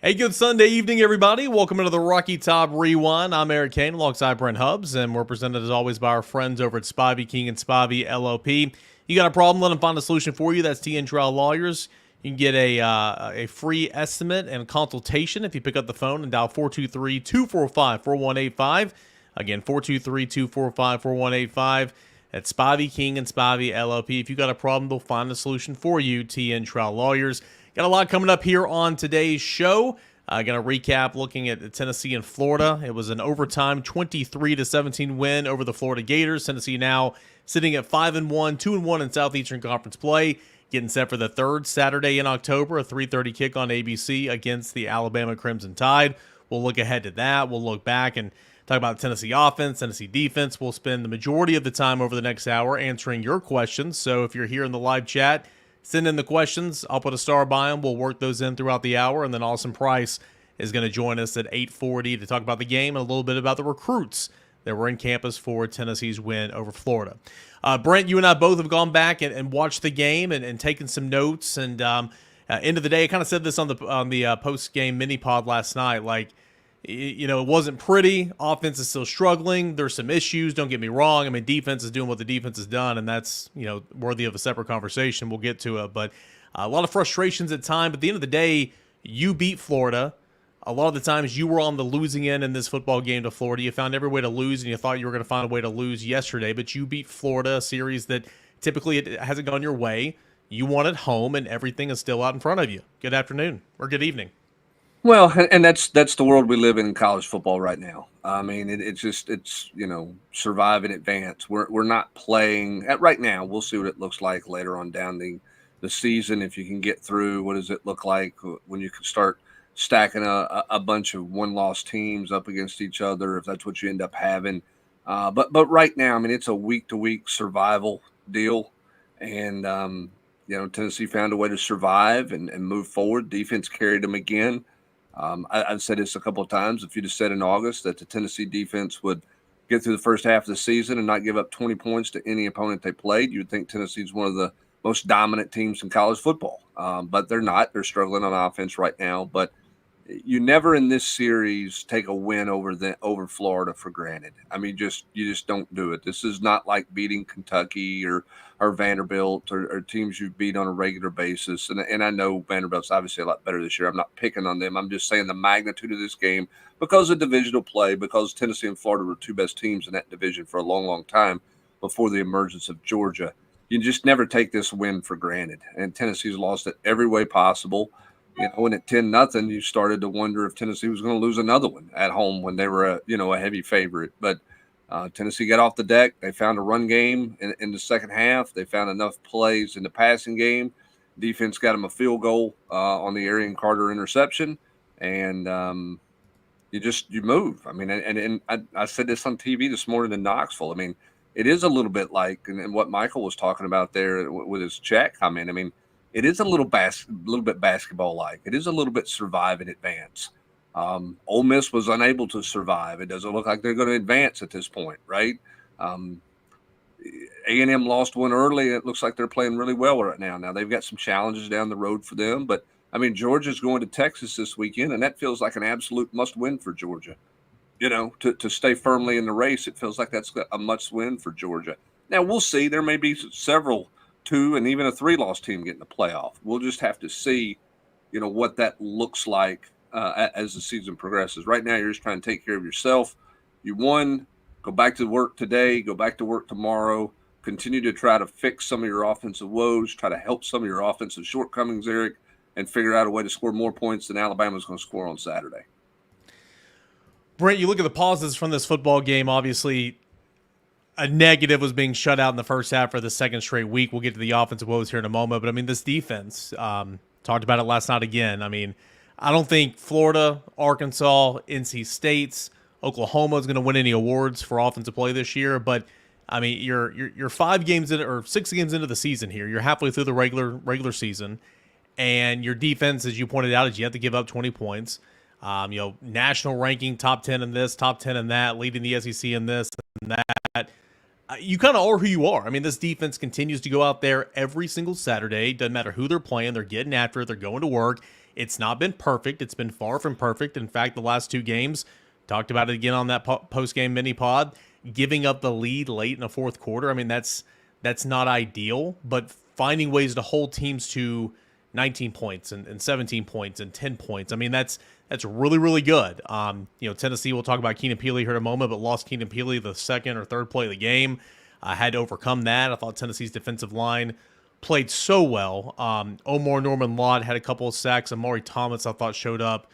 Hey, good Sunday evening, everybody. Welcome into the Rocky Top Rewind. I'm Eric Kane alongside Brent Hubbs, and we're presented as always by our friends over at Spivey King and Spivey LLP. You got a problem, let them find a solution for you. That's TN Trial Lawyers. You can get a free estimate and consultation if you pick up the phone and dial 423-245-4185. Again, 423-245-4185. That's Spivey King and Spivey LLP. If you got a problem, they'll find a solution for you. TN Trial Lawyers. Got a lot coming up here on today's show. Going to recap looking at Tennessee and Florida. It was an overtime 23-17 win over the Florida Gators. Tennessee now sitting at 5-1, 2-1 in Southeastern Conference play. Getting set for the third Saturday in October, a 3:30 kick on ABC against the Alabama Crimson Tide. We'll look ahead to that. We'll look back and talk about Tennessee offense, Tennessee defense. We'll spend the majority of the time over the next hour answering your questions. So if you're here in the live chat, send in the questions. I'll put a star by them. We'll work those in throughout the hour. And then Austin Price is going to join us at 8:40 to talk about the game and a little bit about the recruits that were in campus for Tennessee's win over Florida. Brent, you and I both have gone back and watched the game and taken some notes. And end of the day, I kind of said this on the post-game mini-pod last night. Like, it wasn't pretty. Offense is still struggling. There's some issues. Don't get me wrong. I mean, defense is doing what the defense has done, and that's, worthy of a separate conversation. We'll get to it. But a lot of frustrations at times. But at the end of the day, you beat Florida. A lot of the times you were on the losing end in this football game to Florida. You found every way to lose, and you thought you were going to find a way to lose yesterday. But you beat Florida, a series that typically it hasn't gone your way. You won at home, and everything is still out in front of you. Good afternoon or good evening. Well, and that's the world we live in college football right now. I mean, it's survive and advance. We're not playing right now. We'll see what it looks like later on down the season. If you can get through, what does it look like when you can start stacking a bunch of one-loss teams up against each other, if that's what you end up having. But right now, I mean, it's a week-to-week survival deal, and Tennessee found a way to survive and move forward. Defense carried them again. I've said this a couple of times. If you'd have said in August that the Tennessee defense would get through the first half of the season and not give up 20 points to any opponent they played, you'd think Tennessee's one of the most dominant teams in college football. But they're not. They're struggling on offense right now. But you never in this series take a win over Florida for granted. I mean, you just don't do it. This is not like beating Kentucky or Vanderbilt or teams you beat on a regular basis. And I know Vanderbilt's obviously a lot better this year. I'm not picking on them. I'm just saying the magnitude of this game because of divisional play, because Tennessee and Florida were the two best teams in that division for a long, long time before the emergence of Georgia. You just never take this win for granted. And Tennessee's lost it every way possible. And at 10-0, you started to wonder if Tennessee was going to lose another one at home when they were a heavy favorite. But Tennessee got off the deck. They found a run game in the second half. They found enough plays in the passing game. Defense got them a field goal on the Arian Carter interception, and you move. I mean, and I said this on TV this morning in Knoxville. I mean, it is a little bit like and what Michael was talking about there with his chat comment. I mean, it is a little bit basketball-like. It is a little bit survive and advance. Ole Miss was unable to survive. It doesn't look like they're going to advance at this point, right? A&M lost one early. It looks like they're playing really well right now. Now, they've got some challenges down the road for them. But, I mean, Georgia's going to Texas this weekend, and that feels like an absolute must-win for Georgia. To stay firmly in the race, it feels like that's a must-win for Georgia. Now, we'll see. There may be several 2 and even a 3-loss team getting the playoff. We'll just have to see, what that looks like as the season progresses. Right now, you're just trying to take care of yourself. You won. Go back to work today. Go back to work tomorrow. Continue to try to fix some of your offensive woes. Try to help some of your offensive shortcomings, Eric, and figure out a way to score more points than Alabama's going to score on Saturday. Brent, you look at the pauses from this football game, obviously a negative was being shut out in the first half for the second straight week. We'll get to the offensive woes here in a moment. But, I mean, this defense, talked about it last night again. I mean, I don't think Florida, Arkansas, NC State's, Oklahoma is going to win any awards for offensive play this year. But, I mean, you're 5 games in or 6 games into the season here. You're halfway through the regular season. And your defense, as you pointed out, is you have to give up 20 points. National ranking, top 10 in this, top 10 in that, leading the SEC in this and that. You kind of are who you are. I mean, this defense continues to go out there every single Saturday. Doesn't matter who they're playing. They're getting after it. They're going to work. It's not been perfect. It's been far from perfect. In fact, the last 2 games, talked about it again on that post-game mini-pod, giving up the lead late in the fourth quarter. I mean, that's not ideal, but finding ways to hold teams to 19 points and 17 points and 10 points. I mean, that's really, really good. Tennessee, we'll talk about Keenan Peele here in a moment, but lost Keenan Peele the second or third play of the game. Had to overcome that. I thought Tennessee's defensive line played so well. Omar Norman-Lott had a couple of sacks. Amari Thomas, I thought, showed up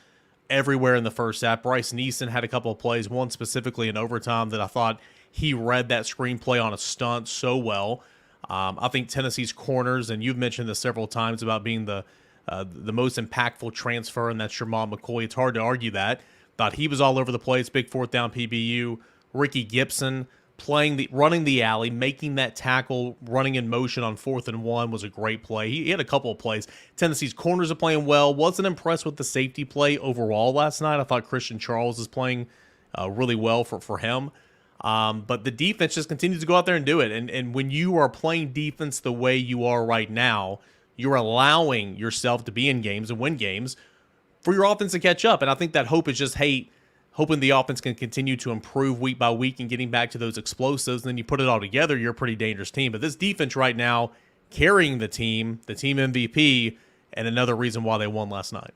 everywhere in the first half. Bryce Neeson had a couple of plays, one specifically in overtime that I thought he read that screenplay on a stunt so well. I think Tennessee's corners, and you've mentioned this several times about being the most impactful transfer, and that's Sherman McCoy. It's hard to argue that. Thought he was all over the place, big fourth down PBU. Ricky Gibson running the alley, making that tackle, running in motion on 4th and 1 was a great play. He had a couple of plays. Tennessee's corners are playing well. Wasn't impressed with the safety play overall last night. I thought Christian Charles is playing really well for him. But the defense just continues to go out there and do it. And when you are playing defense the way you are right now, you're allowing yourself to be in games and win games for your offense to catch up. And I think that hope is just, hoping the offense can continue to improve week by week and getting back to those explosives. And then you put it all together, you're a pretty dangerous team. But this defense right now, carrying the team MVP, and another reason why they won last night.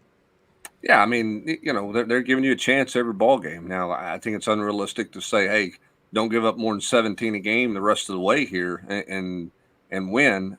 Yeah, I mean, they're giving you a chance every ball game. Now, I think it's unrealistic to say, hey, don't give up more than 17 a game the rest of the way here and win.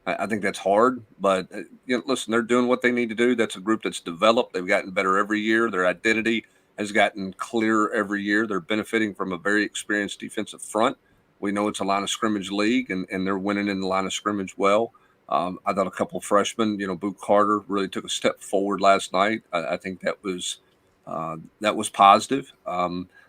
I think that's hard, but listen, they're doing what they need to do. That's a group that's developed. They've gotten better every year. Their identity has gotten clearer every year. They're benefiting from a very experienced defensive front. We know it's a line of scrimmage league, and they're winning in the line of scrimmage well. I thought a couple of freshmen, Boot Carter really took a step forward last night. I think that was positive.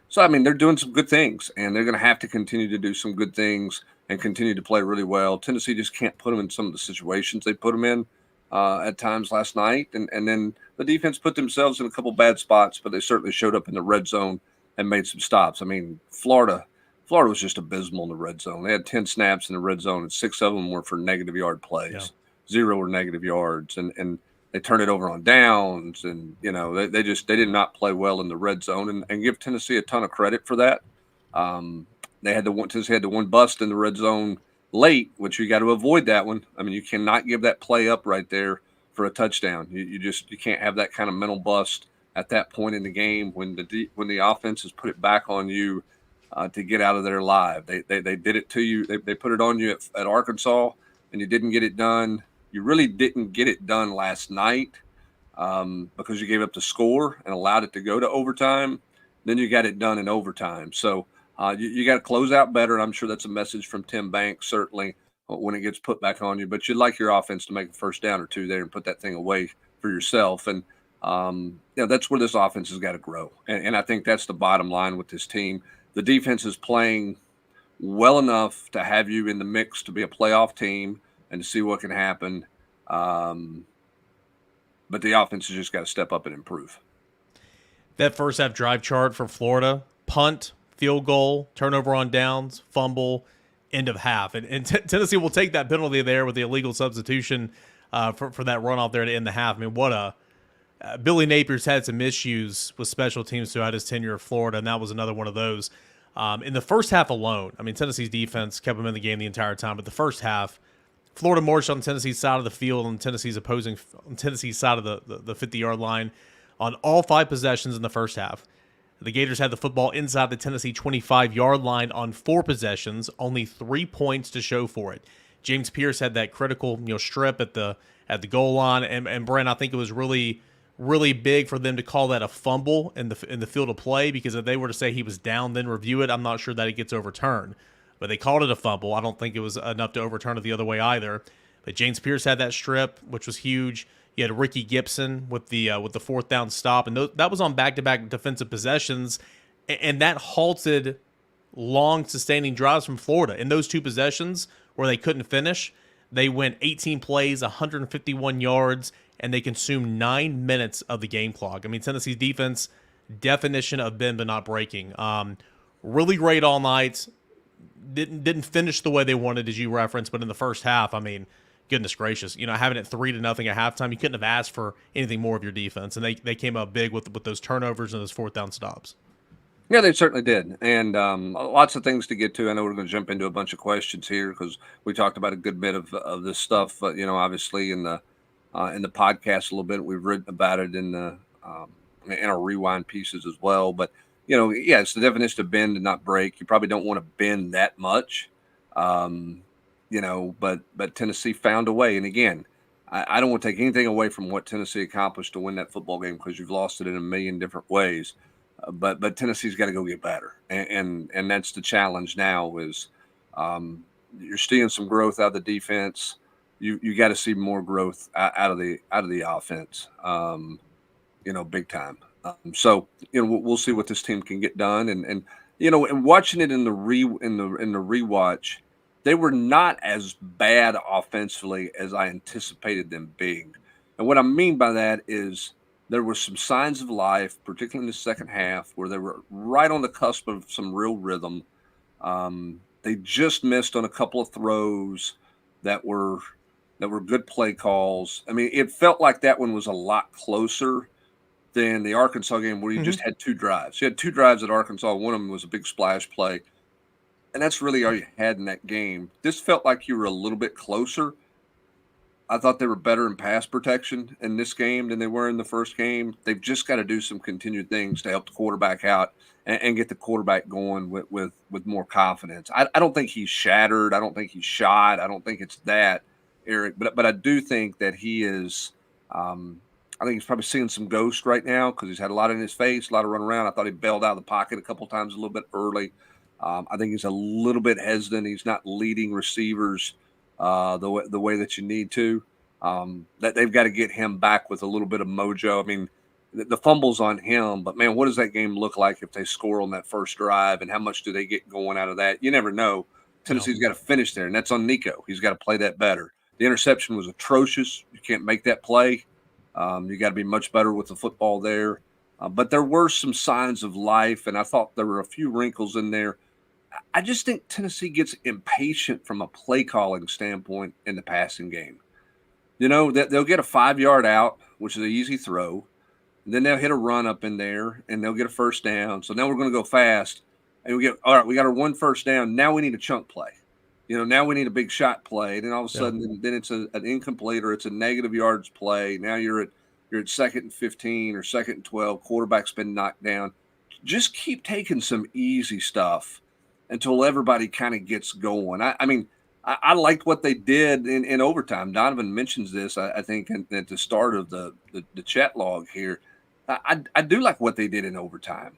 So, I mean, they're doing some good things, and they're going to have to continue to do some good things and continue to play really well. Tennessee just can't put them in some of the situations they put them in at times last night. And then the defense put themselves in a couple bad spots, but they certainly showed up in the red zone and made some stops. I mean, Florida was just abysmal in the red zone. They had 10 snaps in the red zone, and 6 of them were for negative yard plays. Yeah. 0 were negative yards, and they turned it over on downs, and they did not play well in the red zone, and give Tennessee a ton of credit for that. Tennessee had the one bust in the red zone late, which you got to avoid that one. I mean, you cannot give that play up right there for a touchdown. You can't have that kind of mental bust at that point in the game when the offense has put it back on you to get out of there live. They did it to you. They put it on you at Arkansas, and you didn't get it done. You really didn't get it done last night because you gave up the score and allowed it to go to overtime. Then you got it done in overtime. So you got to close out better, and I'm sure that's a message from Tim Banks, certainly, when it gets put back on you. But you'd like your offense to make a first down or two there and put that thing away for yourself. And that's where this offense has got to grow. And I think that's the bottom line with this team. The defense is playing well enough to have you in the mix to be a playoff team and to see what can happen. But the offense has just got to step up and improve. That first half drive chart for Florida, punt, field goal, turnover on downs, fumble, end of half. And Tennessee will take that penalty there with the illegal substitution for that runoff there to end the half. I mean, Billy Napier's had some issues with special teams throughout his tenure at Florida, and that was another one of those. In the first half alone, I mean, Tennessee's defense kept them in the game the entire time, but the first half, Florida marched on Tennessee's side of the field on Tennessee's side of the 50-yard line on all 5 possessions in the first half. The Gators had the football inside the Tennessee 25-yard line on 4 possessions, only 3 points to show for it. James Pierce had that critical strip at the goal line, and Brent, I think it was really, really big for them to call that a fumble in the field of play, because if they were to say he was down then review it, I'm not sure that it gets overturned. But they called it a fumble. I don't think it was enough to overturn it the other way either. But James Pierce had that strip, which was huge. You had Ricky Gibson with the 4th down stop, and that was on back-to-back defensive possessions, and that halted long sustaining drives from Florida. In those 2 possessions where they couldn't finish, they went 18 plays, 151 yards, and they consumed 9 minutes of the game clock. I mean, Tennessee's defense, definition of bend but not breaking. Really great all night. Didn't finish the way they wanted, as you referenced, but in the first half, I mean, goodness gracious, having it 3-0 at halftime, you couldn't have asked for anything more of your defense, and they came up big with those turnovers and those fourth down stops. Yeah, they certainly did, and lots of things to get to. I know we're going to jump into a bunch of questions here because we talked about a good bit of this stuff. Obviously in the podcast a little bit, we've written about it in our rewind pieces as well. But yeah, it's the definition of bend and not break. You probably don't want to bend that much, but Tennessee found a way. And again, I don't want to take anything away from what Tennessee accomplished to win that football game because you've lost it in a million different ways. But Tennessee's got to go get better, and that's the challenge now. Is you're seeing some growth out of the defense. You got to see more growth out of the offense. Big time. So we'll see what this team can get done, and watching it in the rewatch, they were not as bad offensively as I anticipated them being. And what I mean by that is, there were some signs of life, particularly in the second half, where they were right on the cusp of some real rhythm. They just missed on a couple of throws that were good play calls. I mean, it felt like that one was a lot closer than the Arkansas game where you just had 2 drives. You had 2 drives at Arkansas. One of them was a big splash play, and that's really all you had in that game. This felt like you were a little bit closer. I thought they were better in pass protection in this game than they were in the first game. They've just got to do some continued things to help the quarterback out and get the quarterback going with more confidence. I don't think he's shattered. I don't think he's shot. I don't think it's that, Eric. But I do think that he is I think he's probably seeing some ghost right now because he's had a lot in his face, a lot of run around. I thought he bailed out of the pocket a couple times a little bit early. I think he's a little bit hesitant. He's not leading receivers the way that you need to. That they've got to get him back with a little bit of mojo. I mean, the fumble's on him, but man, what does that game look like if they score on that first drive, and how much do they get going out of that? You never know. Tennessee's got to finish there, and that's on Nico. He's got to play that better. The interception was atrocious. You can't make that play. You got to be much better with the football there. But there were some signs of life, and I thought there were a few wrinkles in there. I just think Tennessee gets impatient from a play calling standpoint in the passing game. That they'll get a 5-yard out, which is an easy throw. And then they'll hit a run up in there, and they'll get a first down. So now we're going to go fast, and we got our 1 first down. Now we need a chunk play. Now we need a big shot play. And then all of a sudden, then it's an incomplete or it's a negative yards play. Now you're at 2nd and 15 or 2nd and 12. Quarterback's been knocked down. Just keep taking some easy stuff until everybody kind of gets going. I liked what they did in overtime. Donovan mentions this, I think, at the start of the chat log here. I do like what they did in overtime.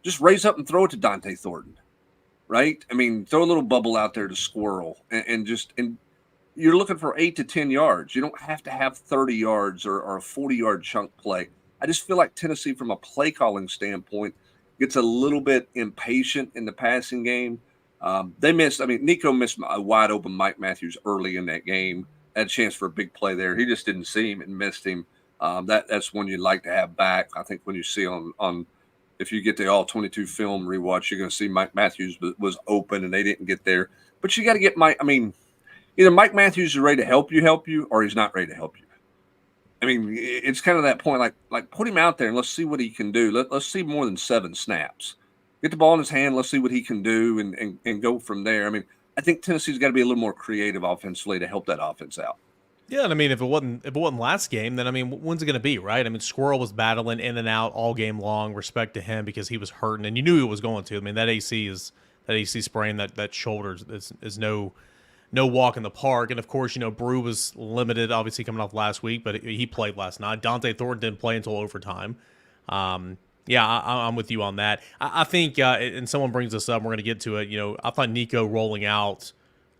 Just raise up and throw it to Dante Thornton, right? I mean, throw a little bubble out there to Squirrel, and you're looking for 8 to 10 yards. You don't have to have 30 yards or a 40-yard chunk play. I just feel like Tennessee, from a play calling standpoint, gets a little bit impatient in the passing game. Nico missed a wide open Mike Matthews early in that game. Had a chance for a big play there. He just didn't see him and missed him. That's one you'd like to have back. I think when you see on if you get the all 22 film rewatch, you're going to see Mike Matthews was open and they didn't get there. But you got to get either Mike Matthews is ready to help you, or he's not ready to help you. It's kind of that point, like put him out there and let's see what he can do. Let's see more than 7 snaps. Get the ball in his hand. Let's see what he can do and go from there. I think Tennessee's got to be a little more creative offensively to help that offense out. Yeah, and if it wasn't last game, then when's it going to be, right? Squirrel was battling in and out all game long. Respect to him because he was hurting, and you knew he was going to. That AC sprain, that shoulder is no walk in the park. And of course, Brew was limited, obviously coming off last week, but he played last night. Dante Thornton didn't play until overtime. Yeah, I'm with you on that. I think, and someone brings this up, we're going to get to it. I thought Nico rolling out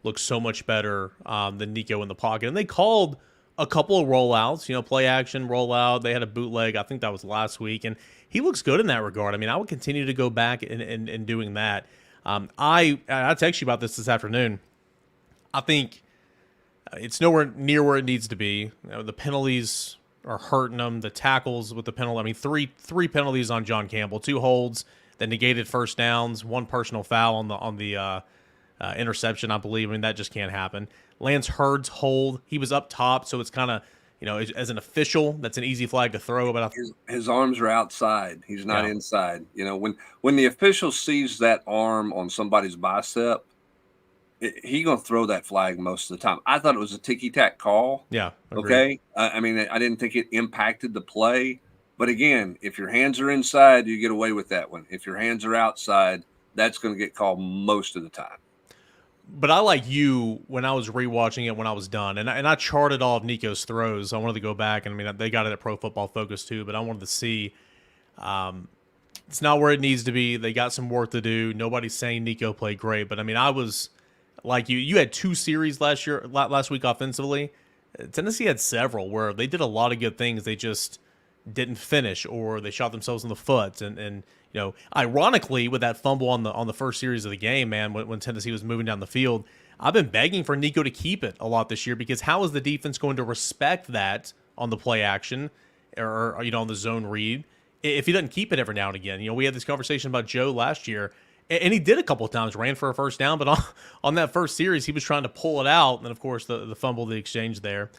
looked so much better than Nico in the pocket. And they called a couple of rollouts, play action, rollout. They had a bootleg. I think that was last week. And he looks good in that regard. I would continue to go back and doing that. I text you about this afternoon. I think it's nowhere near where it needs to be. The penalties are hurting them. The tackles with the penalty. Three penalties on John Campbell, 2 holds that negated first downs, 1 personal foul on the interception, I believe. I mean, that just can't happen. Lance Hurd's hold, he was up top, so it's kind of, as an official, that's an easy flag to throw. But his arms are outside. He's not yeah, inside. When the official sees that arm on somebody's bicep, he gonna throw that flag most of the time. I thought it was a ticky-tack call. yeah, agreed. Okay, I mean, I didn't think it impacted the play. But again, if your hands are inside, you get away with that one. If your hands are outside, that's going to get called most of the time. But I, like you, when I was rewatching it when I was done, and I charted all of Nico's throws. I wanted to go back, and I mean, they got it at Pro Football Focus too, but I wanted to see. It's not where it needs to be. They got some work to do. Nobody's saying Nico played great, but I mean, I was like you. You had 2 series last week offensively. Tennessee had several where they did a lot of good things. They just didn't finish, or they shot themselves in the foot. And ironically, with that fumble on the first series of the game, man, when Tennessee was moving down the field, I've been begging for Nico to keep it a lot this year, because how is the defense going to respect that on the play action or on the zone read if he doesn't keep it every now and again? We had this conversation about Joe last year, and he did a couple of times, ran for a first down, but on that first series, he was trying to pull it out, and then, of course, the fumble, the exchange there.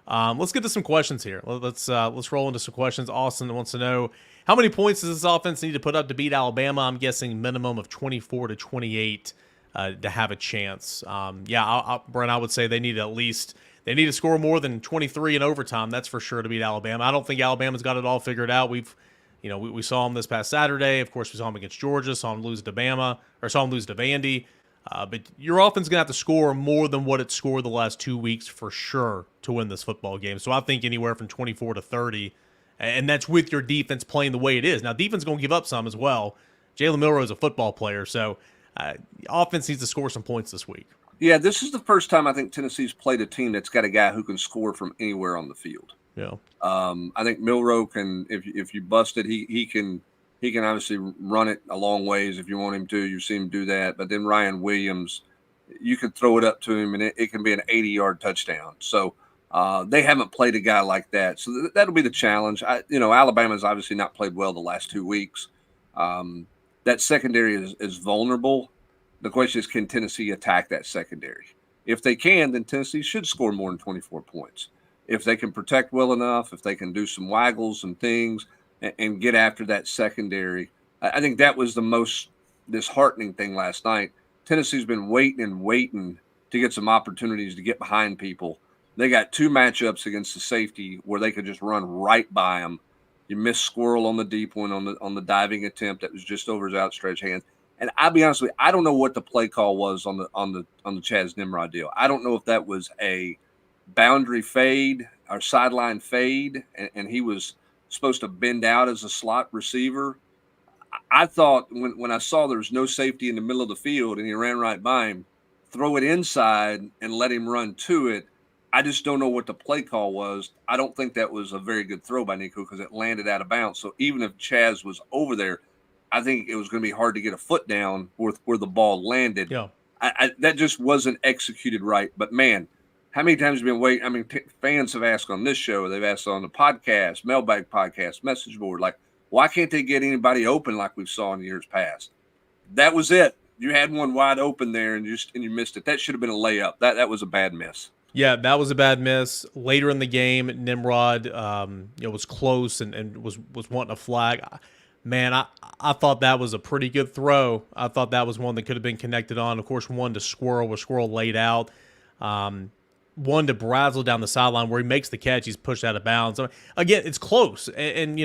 Let's get to some questions here. Let's roll into some questions. Austin wants to know, how many points does this offense need to put up to beat Alabama? I'm guessing minimum of 24 to 28 to have a chance. Brent, I would say they need to score more than 23 in overtime. That's for sure, to beat Alabama. I don't think Alabama's got it all figured out. We saw them this past Saturday. Of course, we saw them against Georgia, saw them lose to Bama, or saw them lose to Vandy. But your offense is going to have to score more than what it scored the last 2 weeks for sure to win this football game. So I think anywhere from 24 to 30, and that's with your defense playing the way it is. Now, defense is going to give up some as well. Jalen Milroe is a football player, so offense needs to score some points this week. Yeah, this is the first time I think Tennessee's played a team that's got a guy who can score from anywhere on the field. Yeah. I think Milroe can, if you bust it, he can obviously run it a long ways if you want him to. You've seen him do that. But then Ryan Williams, you could throw it up to him, and it can be an 80-yard touchdown. So they haven't played a guy like that. So that'll be the challenge. Alabama's obviously not played well the last 2 weeks. That secondary is vulnerable. The question is, can Tennessee attack that secondary? If they can, then Tennessee should score more than 24 points. If they can protect well enough, if they can do some waggles and things and get after that secondary. I think that was the most disheartening thing last night. Tennessee's been waiting to get some opportunities to get behind people. They got 2 matchups against the safety where they could just run right by them. You missed Squirrel on the deep one on the diving attempt that was just over his outstretched hands. And I'll be honest with you, I don't know what the play call was on the Chaz Nimrod deal. I don't know if that was a boundary fade or sideline fade, and he was supposed to bend out as a slot receiver. I thought when I saw there was no safety in the middle of the field and he ran right by him, throw it inside and let him run to it. I just don't know what the play call was. I don't think that was a very good throw by Nico because it landed out of bounds. So even if Chaz was over there, I think it was going to be hard to get a foot down where the ball landed. Yeah. That just wasn't executed right. But, man, how many times have you been waiting? I mean, fans have asked on this show, they've asked on the podcast, mailbag podcast, message board, like, why can't they get anybody open like we saw in years past? That was it. You had one wide open there and you missed it. That should have been a layup. That was a bad miss. Yeah, that was a bad miss. Later in the game, Nimrod was close and was wanting a flag. Man, I thought that was a pretty good throw. I thought that was one that could have been connected on. Of course, one to Squirrel where Squirrel laid out. One to Brazel down the sideline where he makes the catch. He's pushed out of bounds. Again, it's close. And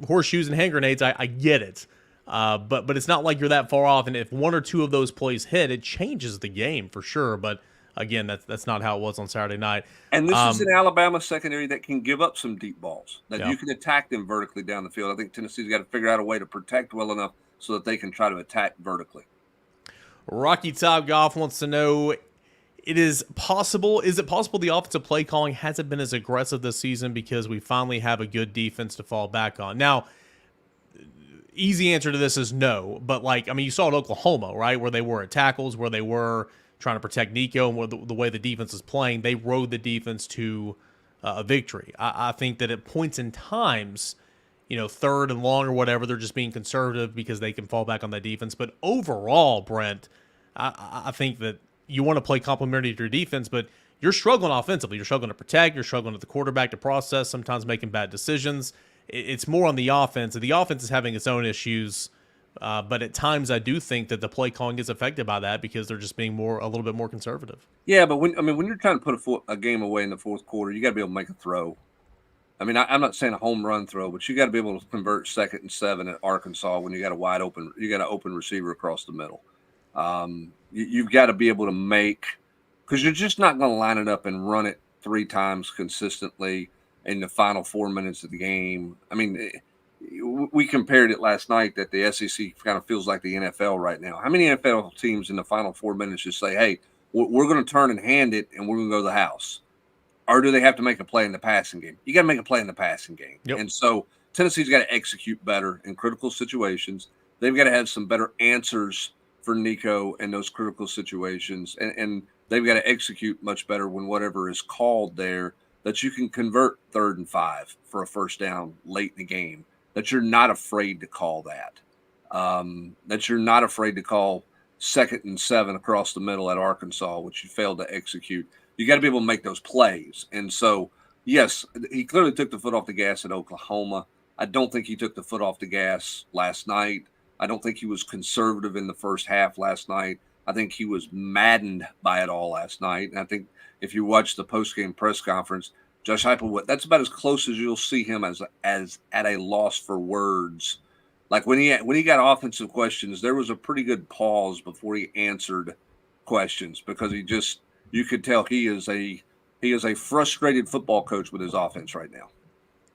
horseshoes and hand grenades, I get it. But it's not like you're that far off. And if one or two of those plays hit, it changes the game for sure. But again, that's not how it was on Saturday night. And this is an Alabama secondary that can give up some deep balls, that Yeah. you can attack them vertically down the field. I think Tennessee's got to figure out a way to protect well enough so that they can try to attack vertically. Rocky Top Golf wants to know, is it possible the offensive play calling hasn't been as aggressive this season because we finally have a good defense to fall back on? Now, easy answer to this is no. But, you saw at Oklahoma, right, where they were at tackles, where they were trying to protect Nico, and the way the defense is playing, they rode the defense to a victory. I think that at points in times, third and long or whatever, they're just being conservative because they can fall back on that defense. But overall, Brent, I think that you want to play complementary to your defense, but you're struggling offensively. You're struggling to protect. You're struggling at the quarterback to process, sometimes making bad decisions. It's more on the offense. The offense is having its own issues, but at times I do think that the play calling is affected by that because they're just being a little bit more conservative. Yeah, but when you're trying to put a game away in the fourth quarter, you got to be able to make a throw. I mean, I'm not saying a home run throw, but you got to be able to convert 2nd and 7 at Arkansas when you got an open receiver across the middle. You've got to be able to make, because you're just not going to line it up and run it 3 times consistently in the final 4 minutes of the game. I mean, we compared it last night that the SEC kind of feels like the NFL right now. How many NFL teams in the final 4 minutes just say, "Hey, we're going to turn and hand it, and we're going to go to the house"? Or do they have to make a play in the passing game? You got to make a play in the passing game. Yep. And so Tennessee's got to execute better in critical situations. They've got to have some better answers for Nico in those critical situations. And they've got to execute much better when whatever is called there, that you can convert 3rd and 5 for a first down late in the game, that you're not afraid to call that, that you're not afraid to call 2nd and 7 across the middle at Arkansas, which you failed to execute. You got to be able to make those plays. And so, yes, he clearly took the foot off the gas at Oklahoma. I don't think he took the foot off the gas last night. I don't think he was conservative in the first half last night. I think he was maddened by it all last night. And I think if you watch the post-game press conference, Josh Heupel, that's about as close as you'll see him as at a loss for words. Like when he got offensive questions, there was a pretty good pause before he answered questions, because you could tell he is a frustrated football coach with his offense right now.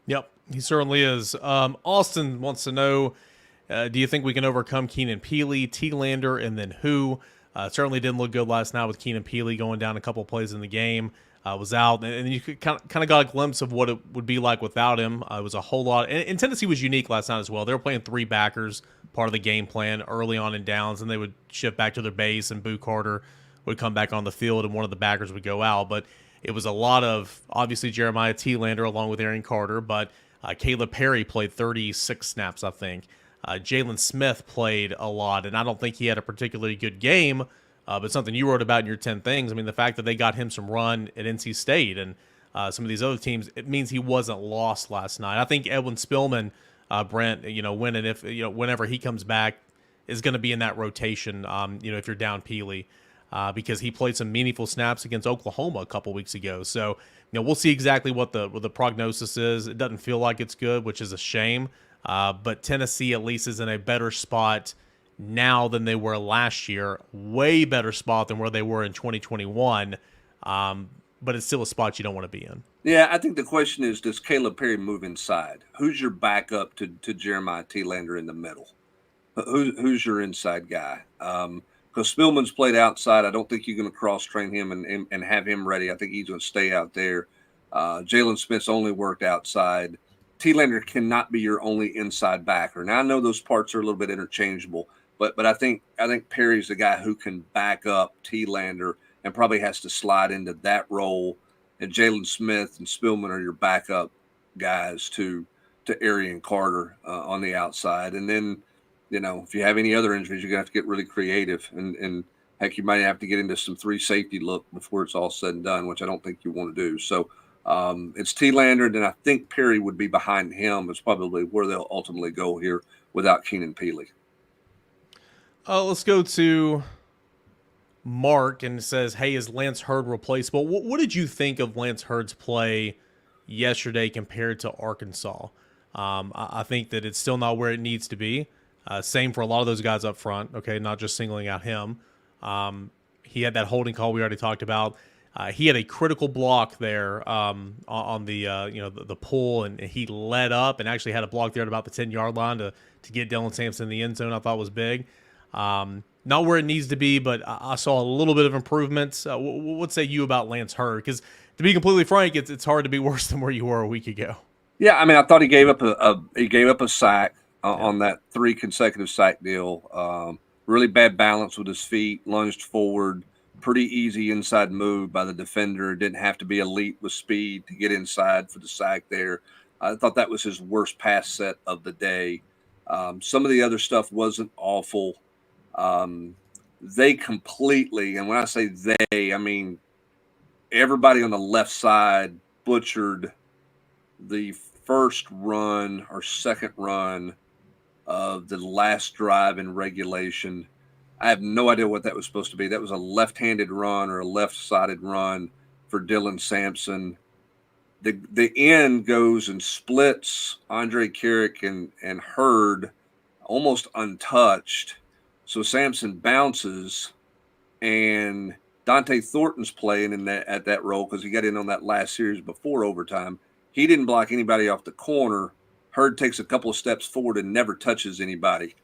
Yep, he certainly is. Austin wants to know, do you think we can overcome Keenan Peely, T-Lander, and then who? Certainly didn't look good last night with Keenan Peely going down a couple plays in the game. Was out, and you could kind of got a glimpse of what it would be like without him. It was a whole lot, and Tennessee was unique last night as well. They were playing 3 backers, part of the game plan early on in downs, and they would shift back to their base, and Boo Carter would come back on the field, and one of the backers would go out. But it was a lot of, obviously, Jeremiah T-Lander along with Aaron Carter, but Caleb Perry played 36 snaps, I think. Jalen Smith played a lot, and I don't think he had a particularly good game, but something you wrote about in your 10 things. I mean, the fact that they got him some run at NC State and some of these other teams, it means he wasn't lost last night. I think Edwin Spillman, Brent, when and if, whenever he comes back, is going to be in that rotation, if you're down Peely. Because he played some meaningful snaps against Oklahoma a couple weeks ago. So, we'll see exactly what the prognosis is. It doesn't feel like it's good, which is a shame. But Tennessee at least is in a better spot now than they were last year. Way better spot than where they were in 2021. But it's still a spot you don't want to be in. Yeah, I think the question is, does Caleb Perry move inside? Who's your backup to Jeremiah T-Lander in the middle? Who's your inside guy? Because Spillman's played outside. I don't think you're going to cross-train him and have him ready. I think he's going to stay out there. Jalen Smith's only worked outside. T-Lander cannot be your only inside backer. Now, I know those parts are a little bit interchangeable, but I think Perry's the guy who can back up T-Lander and probably has to slide into that role. And Jalen Smith and Spillman are your backup guys to Arian Carter on the outside. And then, if you have any other injuries, you're going to have to get really creative. And heck, you might have to get into some 3 safety look before it's all said and done, which I don't think you want to do. So it's T-Lander, and I think Perry would be behind him. It's probably where they'll ultimately go here without Keenan Peely. Let's go to Mark, and it says, hey, is Lance Hurd replaceable? What did you think of Lance Hurd's play yesterday compared to Arkansas? I think that it's still not where it needs to be. Same for a lot of those guys up front, okay, not just singling out him. He had that holding call we already talked about. He had a critical block there on the pull, and he led up and actually had a block there at about the 10-yard line to get Dylan Sampson in the end zone. I thought was big. Not where it needs to be, but I saw a little bit of improvements. What say you about Lance Hurd? Because to be completely frank, it's hard to be worse than where you were a week ago. Yeah, I mean, I thought he gave up a sack on that 3 consecutive sack deal. Really bad balance with his feet, lunged forward. Pretty easy inside move by the defender. Didn't have to be elite with speed to get inside for the sack there. I thought that was his worst pass set of the day. Some of the other stuff wasn't awful. they completely, and when I say they, I mean everybody on the left side butchered the first run or second run of the last drive in regulation. I have no idea what that was supposed to be. That was a left-handed run or a left-sided run for Dylan Sampson. The end goes and splits Andre Carrick and Hurd almost untouched. So Sampson bounces, and Dante Thornton's playing in that at that role because he got in on that last series before overtime. He didn't block anybody off the corner. Hurd takes a couple of steps forward and never touches anybody.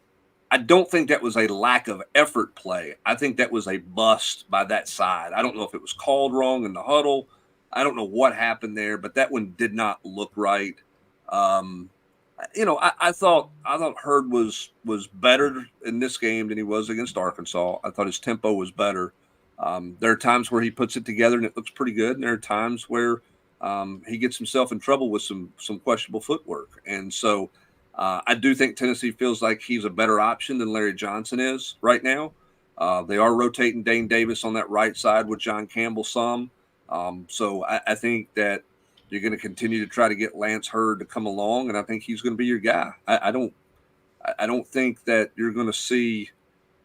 I don't think that was a lack of effort play. I think that was a bust by that side. I don't know if it was called wrong in the huddle. I don't know what happened there, but that one did not look right. Um, I thought Hurd was better in this game than he was against Arkansas. I thought his tempo was better. There are times where he puts it together and it looks pretty good, and there are times where he gets himself in trouble with some questionable footwork. And so I do think Tennessee feels like he's a better option than Larry Johnson is right now. They are rotating Dane Davis on that right side with John Campbell some. So I think that you're going to continue to try to get Lance Hurd to come along, and I think he's going to be your guy. I don't think that you're going to see.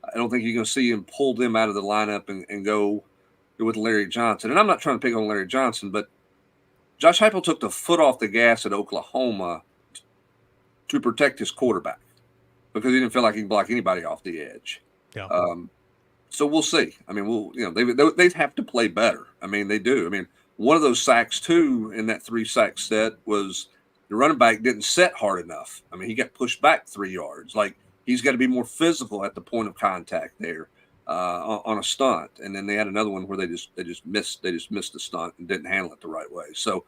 I don't think you're going to see him pull them out of the lineup and go with Larry Johnson. And I'm not trying to pick on Larry Johnson, but Josh Heupel took the foot off the gas at Oklahoma to protect his quarterback because he didn't feel like he could block anybody off the edge. Yeah. So we'll see. I mean, they have to play better. I mean, they do. I mean, one of those sacks too in that 3-sack set was the running back didn't set hard enough. I mean, he got pushed back 3 yards. Like he's got to be more physical at the point of contact there on a stunt. And then they had another one where they just missed the stunt and didn't handle it the right way. So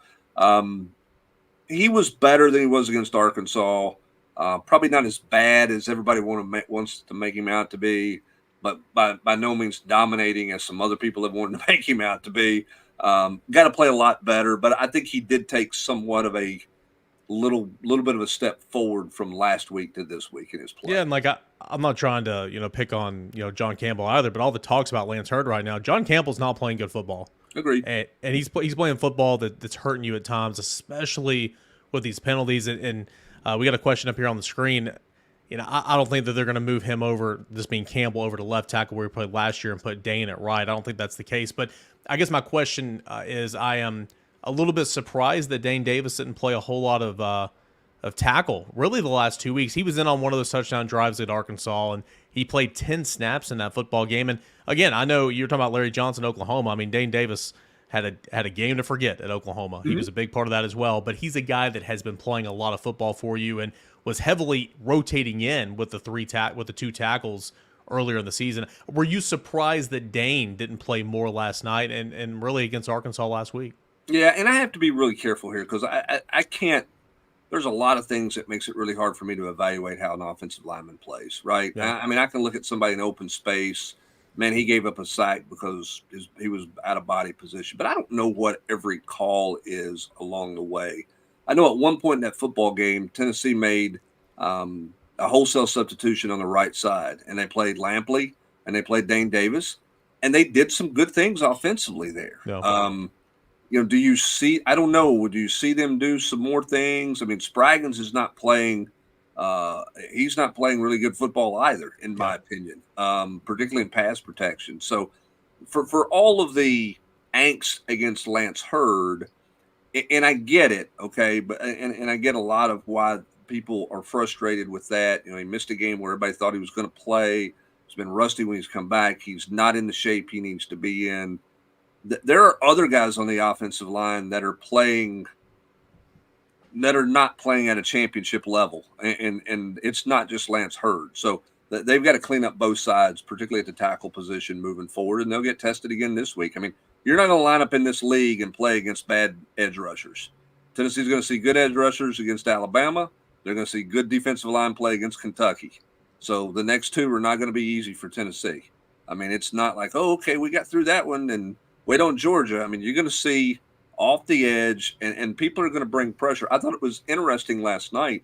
he was better than he was against Arkansas. Probably not as bad as everybody wants to make him out to be, but by no means dominating as some other people have wanted to make him out to be. Got to play a lot better, but I think he did take somewhat of a little bit of a step forward from last week to this week in his play. Yeah, and like I'm not trying to pick on John Campbell either, but all the talks about Lance Hurd right now, John Campbell's not playing good football. Agreed. And he's playing football that's hurting you at times, especially with these penalties. And we got a question up here on the screen. I don't think that they're going to move him over, this being Campbell, over to left tackle where he played last year and put Dane at right. I don't think that's the case. But I guess my question is I am a little bit surprised that Dane Davis didn't play a whole lot of tackle really the last 2 weeks. He was in on one of those touchdown drives at Arkansas, and he played 10 snaps in that football game. And again, I know you're talking about Larry Johnson, Oklahoma. I mean, Dane Davis had a game to forget at Oklahoma. Mm-hmm. He was a big part of that as well. But he's a guy that has been playing a lot of football for you and was heavily rotating in with the two tackles earlier in the season. Were you surprised that Dane didn't play more last night and really against Arkansas last week? Yeah, and I have to be really careful here because I can't. There's a lot of things that makes it really hard for me to evaluate how an offensive lineman plays, right? Yeah. I mean, I can look at somebody in open space. Man, he gave up a sack because he was out of body position. But I don't know what every call is along the way. I know at one point in that football game, Tennessee made a wholesale substitution on the right side, and they played Lampley and they played Dane Davis, and they did some good things offensively there. No. Do you see – I don't know. Do you see them do some more things? I mean, Spraggins is not playing he's not playing really good football either, in my opinion, particularly in pass protection. So for all of the angst against Lance Hurd, and I get it, okay, but and I get a lot of why people are frustrated with that. He missed a game where everybody thought he was going to play. He's been rusty when he's come back. He's not in the shape he needs to be in. There are other guys on the offensive line that are not playing at a championship level, and it's not just Lance Hurd. So they've got to clean up both sides, particularly at the tackle position moving forward, and they'll get tested again this week. I mean, you're not going to line up in this league and play against bad edge rushers. Tennessee's going to see good edge rushers against Alabama. They're going to see good defensive line play against Kentucky. So the next two are not going to be easy for Tennessee. I mean, it's not like, oh, okay, we got through that one and wait on Georgia. I mean, you're going to see off the edge, and people are going to bring pressure. I thought it was interesting last night.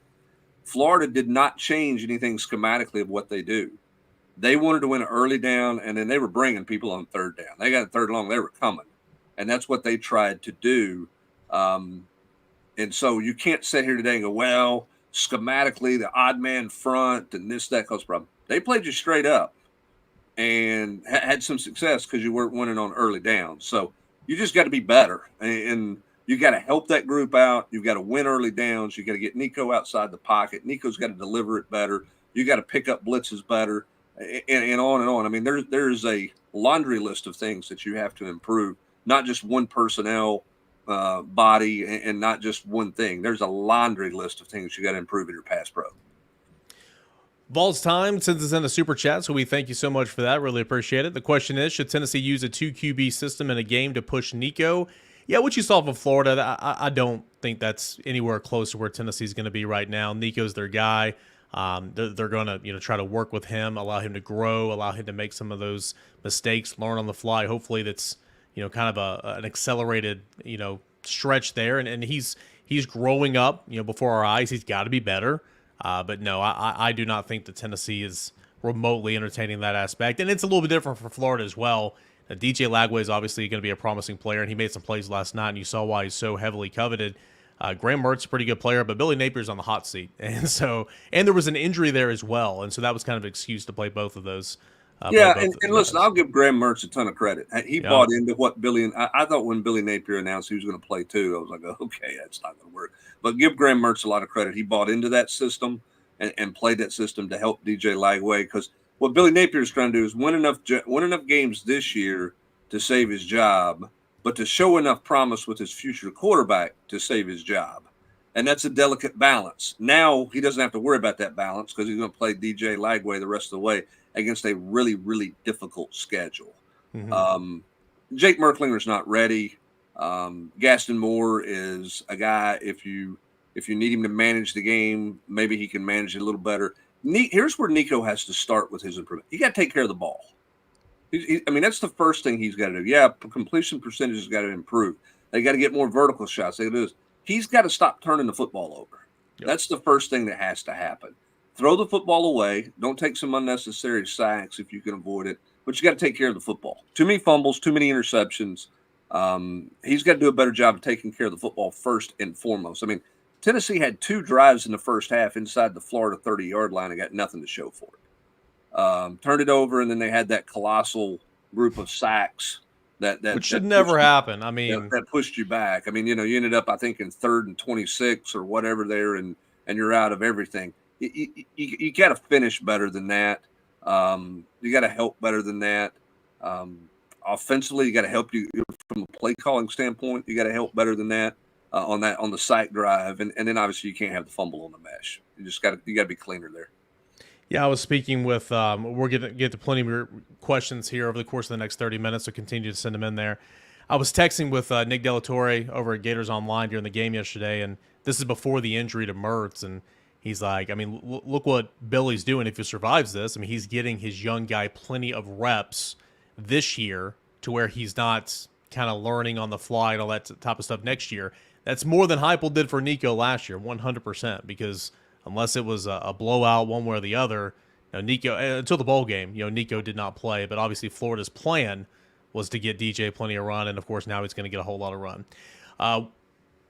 Florida did not change anything schematically of what they do. They wanted to win an early down, and then they were bringing people on third down. They got a third long, they were coming. And that's what they tried to do. And so you can't sit here today and go, well, schematically, the odd man front and this, that cause problem. They played you straight up and had some success because you weren't winning on early downs. So you just got to be better. And you got to help that group out. You've got to win early downs. You got to get Nico outside the pocket. Nico's got to deliver it better. You got to pick up blitzes better, and on and on. I mean, there's a laundry list of things that you have to improve, not just one personnel body and not just one thing. There's a laundry list of things you got to improve in your pass pro. Vols time sends us in a super chat, so we thank you so much for that. Really appreciate it. The question is, should Tennessee use a 2 QB system in a game to push Nico? Yeah, what you saw from Florida, I don't think that's anywhere close to where Tennessee's going to be right now. Nico's their guy. They're going to try to work with him, allow him to grow, allow him to make some of those mistakes, learn on the fly. Hopefully that's kind of an accelerated stretch there, and he's growing up before our eyes. He's got to be better. But no, I do not think that Tennessee is remotely entertaining that aspect. And it's a little bit different for Florida as well. DJ Lagway is obviously going to be a promising player, and he made some plays last night, and you saw why he's so heavily coveted. Graham Mertz is a pretty good player, but Billy Napier's on the hot seat. And there was an injury there as well, and so that was kind of an excuse to play both of those. And listen, I'll give Graham Mertz a ton of credit. He bought into what Billy and I thought when Billy Napier announced he was going to play too, I was like, okay, that's not going to work. But give Graham Mertz a lot of credit. He bought into that system and played that system to help DJ Lagway, because what Billy Napier is trying to do is win enough games this year to save his job, but to show enough promise with his future quarterback to save his job. And that's a delicate balance. Now he doesn't have to worry about that balance because he's going to play DJ Lagway the rest of the way against a really, really difficult schedule. Mm-hmm. Jake Merklinger's not ready. Gaston Moore is a guy, if you need him to manage the game, maybe he can manage it a little better. Here's where Nico has to start with his improvement. He got to take care of the ball. That's the first thing he's got to do. Yeah, completion percentage has got to improve. They got to get more vertical shots. He's got to stop turning the football over. Yep. That's the first thing that has to happen. Throw the football away. Don't take some unnecessary sacks if you can avoid it. But you got to take care of the football. Too many fumbles, too many interceptions. He's got to do a better job of taking care of the football first and foremost. Tennessee had 2 drives in the first half inside the Florida 30-yard line and got nothing to show for it. Turned it over, and then they had that colossal group of sacks which should never happen. That pushed you back. You ended up, I think, in 3rd and 26 or whatever there, and you're out of everything. You got to finish better than that. You got to help better than that. Offensively, you got to help you from a play calling standpoint. You got to help better than that on the sack drive, and then obviously you can't have the fumble on the mesh. You got to be cleaner there. Yeah, I was speaking with. We're going to get to plenty more questions here over the course of the next 30 minutes, so continue to send them in there. I was texting with Nick Delatorre over at Gators Online during the game yesterday, and this is before the injury to Mertz, and he's like, look what Billy's doing if he survives this. He's getting his young guy plenty of reps this year to where he's not kind of learning on the fly and all that type of stuff next year. That's more than Heupel did for Nico last year, 100%, because unless it was a blowout one way or the other, Nico, until the bowl game, Nico did not play. But obviously Florida's plan was to get DJ plenty of run, and of course now he's going to get a whole lot of run.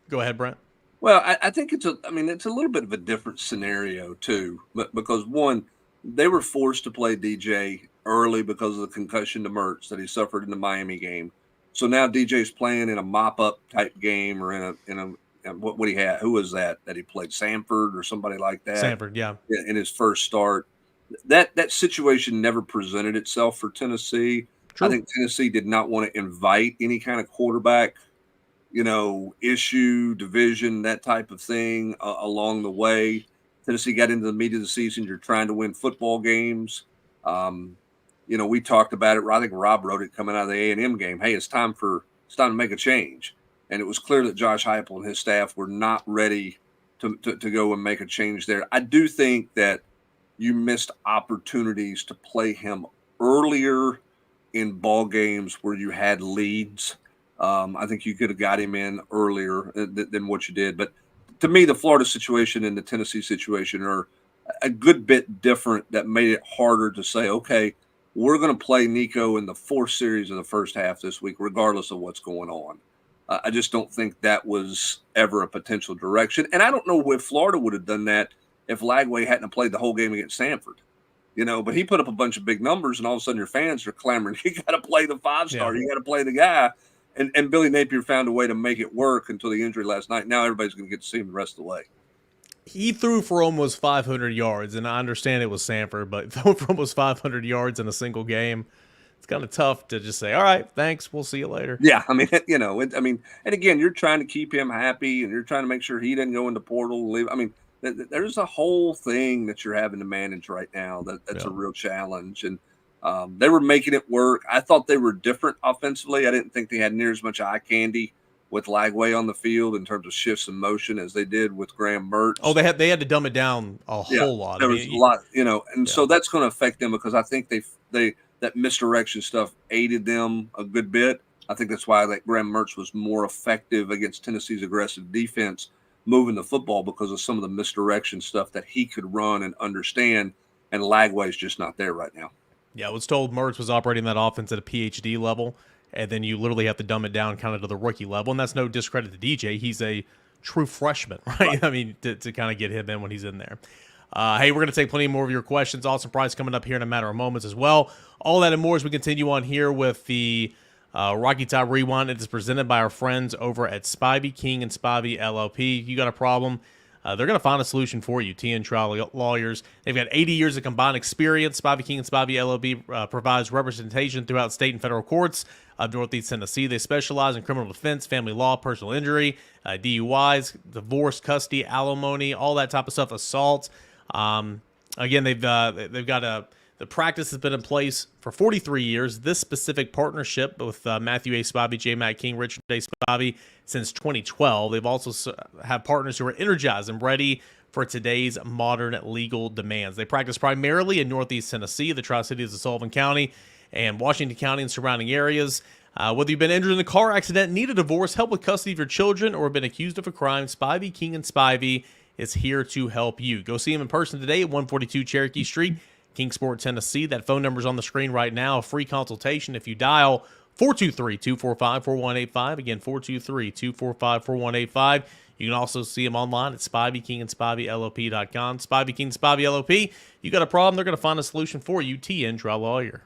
Go ahead, Brent. Well, I think it's a little bit of a different scenario too, but because one, they were forced to play DJ early because of the concussion to Mertz that he suffered in the Miami game. So now DJ's playing in a mop-up type game or in a what he had. Who was that he played? Samford or somebody like that? Samford, yeah. In his first start. That situation never presented itself for Tennessee. True. I think Tennessee did not want to invite any kind of quarterback, issue, division, that type of thing along the way. Tennessee got into the meat of the season. You're trying to win football games. We talked about it. I think Rob wrote it coming out of the A&M game. Hey, it's time to make a change. And it was clear that Josh Heupel and his staff were not ready to go and make a change there. I do think that you missed opportunities to play him earlier in ball games where you had leads. I think you could have got him in earlier than what you did. But to me, the Florida situation and the Tennessee situation are a good bit different that made it harder to say, okay, we're going to play Nico in the fourth series of the first half this week, regardless of what's going on. I just don't think that was ever a potential direction. And I don't know if Florida would have done that if Lagway hadn't played the whole game against Stanford. But he put up a bunch of big numbers, and all of a sudden your fans are clamoring, you got to play the five-star, you got to play the guy. And Billy Napier found a way to make it work until the injury last night. Now everybody's going to get to see him the rest of the way. He threw for almost 500 yards, and I understand it was Sanford, but throwing for almost 500 yards in a single game, it's kind of tough to just say, all right, thanks, we'll see you later. Yeah, I mean, and again, you're trying to keep him happy, and you're trying to make sure he doesn't go into portal and leave. I mean, there's a whole thing that you're having to manage right now that's a real challenge, and they were making it work. I thought they were different offensively. I didn't think they had near as much eye candy with Lagway on the field in terms of shifts and motion as they did with Graham Mertz. Oh, they had to dumb it down a whole lot. There was a lot, and so that's going to affect them because I think that misdirection stuff aided them a good bit. I think that's why Graham Mertz was more effective against Tennessee's aggressive defense moving the football because of some of the misdirection stuff that he could run and understand, and Lagway's just not there right now. Yeah, I was told Mertz was operating that offense at a PhD level, and then you literally have to dumb it down kind of to the rookie level, and that's no discredit to DJ. He's a true freshman, right? I mean, to kind of get him in when he's in there. Hey, we're going to take plenty more of your questions. Awesome prize coming up here in a matter of moments as well. All that and more as we continue on here with the Rocky Top Rewind. It is presented by our friends over at Spivey King and Spivey LLP. If you got a problem, they're going to find a solution for you. TN Trial Lawyers. They've got 80 years of combined experience. Spivey King and Spivey LLP provides representation throughout state and federal courts of Northeast Tennessee. They specialize in criminal defense, family law, personal injury, DUIs, divorce, custody, alimony, all that type of stuff, assault. Again, they've got the practice has been in place for 43 years. This specific partnership with Matthew A. Spivey, J. Matt King, Richard A. Spivey since 2012. They've also have partners who are energized and ready for today's modern legal demands. They practice primarily in Northeast Tennessee, the Tri-Cities of Sullivan County, and Washington County and surrounding areas. Whether you've been injured in a car accident, need a divorce, help with custody of your children, or been accused of a crime, Spivey, King, and Spivey is here to help you. Go see him in person today at 142 Cherokee Street, Kingsport, Tennessee. That phone number is on the screen right now. A free consultation if you dial 423-245-4185. Again, 423-245-4185. You can also see them online at Spivey King and SpiveyLLP.com. Spivey King and Spivey LLP. You got a problem, they're going to find a solution for you. TN Trial Lawyer.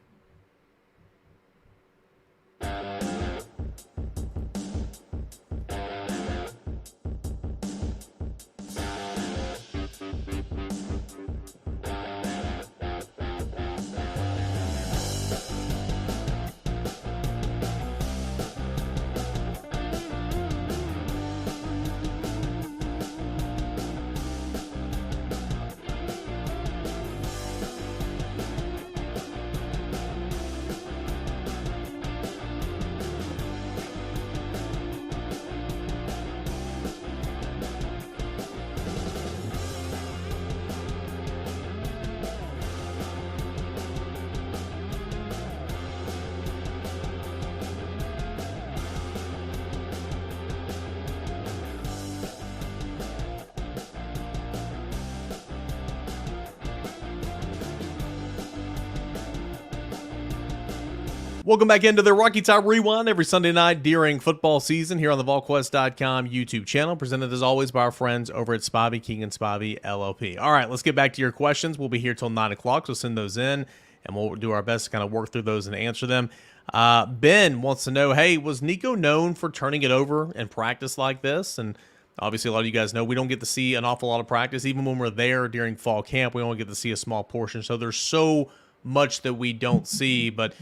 Welcome back into the Rocky Top Rewind every Sunday night during football season here on the Volquest.com YouTube channel, presented as always by our friends over at Spivey King and Spivey LLP. All right, let's get back to your questions. We'll be here till 9 o'clock, so send those in, and we'll do our best to kind of work through those and answer them. Ben wants to know, hey, was Nico known for turning it over in practice like this? And obviously, a lot of you guys know we don't get to see an awful lot of practice. Even when we're there during fall camp, we only get to see a small portion. So there's so much that we don't see, but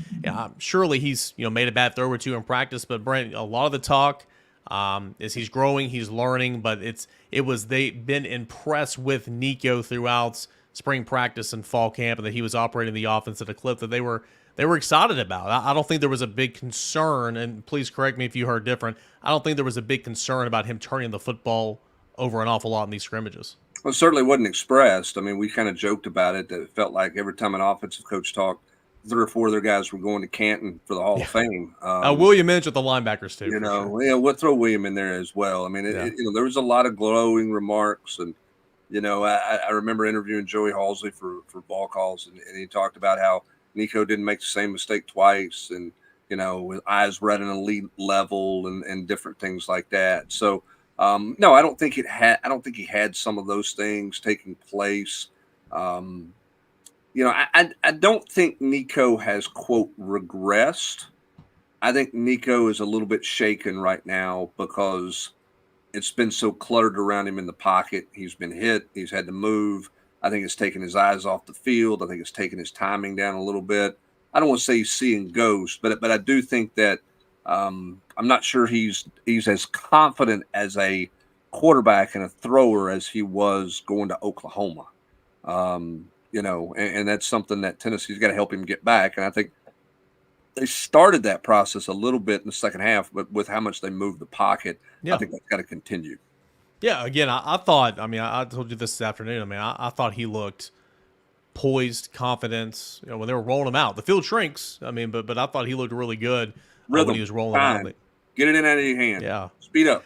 surely he's made a bad throw or two in practice. But Brent, a lot of the talk is he's growing, he's learning, but they've been impressed with Nico throughout spring practice and fall camp, and that he was operating the offense at a clip that they were excited about. I don't think there was a big concern, and please correct me if you heard different. I don't think there was a big concern about him turning the football over an awful lot in these scrimmages. Well, it certainly wasn't expressed. I mean, we kind of joked about it. That it felt like every time an offensive coach talked, 3 or 4 of their guys were going to Canton for the Hall of Fame. William Inch with the linebackers too. We'll throw William in there as well. I mean, there was a lot of glowing remarks, and I remember interviewing Joey Halsey for Volquest, and he talked about how Nico didn't make the same mistake twice, and with eyes read an elite level and different things like that. So no, I don't think he had some of those things taking place. I don't think Nico has, quote, regressed. I think Nico is a little bit shaken right now because it's been so cluttered around him in the pocket. He's been hit. He's had to move. I think it's taken his eyes off the field. I think it's taken his timing down a little bit. I don't want to say he's seeing ghosts, but I do think that I'm not sure he's as confident as a quarterback and a thrower as he was going to Oklahoma. And that's something that Tennessee's got to help him get back. And I think they started that process a little bit in the second half, but with how much they moved the pocket, I think that's got to continue. Yeah, again, I thought, I told you this afternoon, I thought he looked poised, confidence, when they were rolling him out. The field shrinks, but I thought he looked really good when he was rolling him out. But, get it in out of your hand. Yeah. Speed up.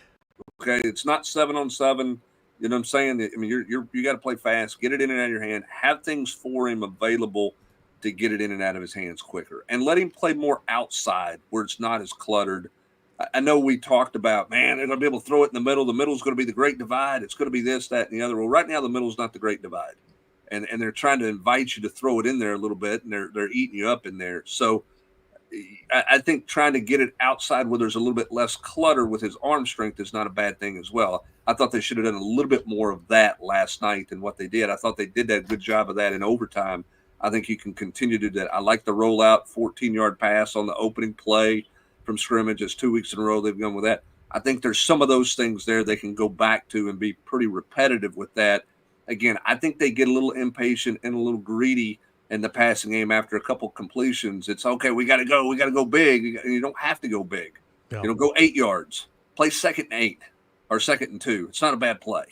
Okay, it's not 7-on-7. You know what I'm saying? You got to play fast. Get it in and out of your hand. Have things for him available to get it in and out of his hands quicker. And let him play more outside where it's not as cluttered. I know we talked about, man, they're going to be able to throw it in the middle. The middle is going to be the great divide. It's going to be this, that, and the other. Well, right now the middle is not the great divide. And they're trying to invite you to throw it in there a little bit, and they're eating you up in there. So I think trying to get it outside where there's a little bit less clutter with his arm strength is not a bad thing as well. I thought they should have done a little bit more of that last night than what they did. I thought they did a good job of that in overtime. I think you can continue to do that. I like the rollout 14-yard pass on the opening play from scrimmage. It's 2 weeks in a row they've gone with that. I think there's some of those things there they can go back to and be pretty repetitive with that. Again, I think they get a little impatient and a little greedy in the passing game after a couple completions. It's okay, we got to go big. You don't have to go big. Yeah. Go 8 yards. Play 2nd and 8 or 2nd and 2. It's not a bad play.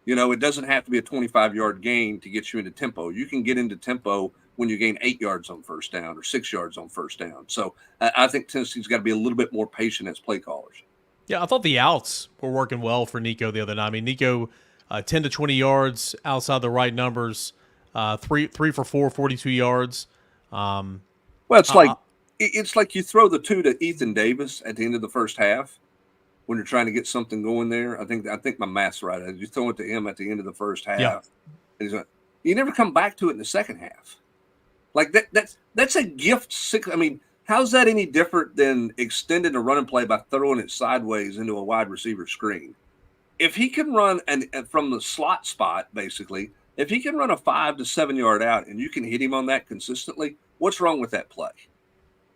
It doesn't have to be a 25-yard gain to get you into tempo. You can get into tempo when you gain 8 yards on first down or 6 yards on first down. So I think Tennessee's got to be a little bit more patient as play callers. Yeah, I thought the outs were working well for Nico the other night. Nico, 10 to 20 yards outside the right numbers, 3 for 4, 42 yards. Well, it's like you throw the 2 to Ethan Davis at the end of the first half when you're trying to get something going there. I think my math's right. You throw it to him at the end of the first half. Yeah. And you never come back to it in the second half. Like that's a gift. How's that any different than extending a running play by throwing it sideways into a wide receiver screen? If he can run and from the slot spot, basically, if he can run a 5 to 7 yard out and you can hit him on that consistently, what's wrong with that play?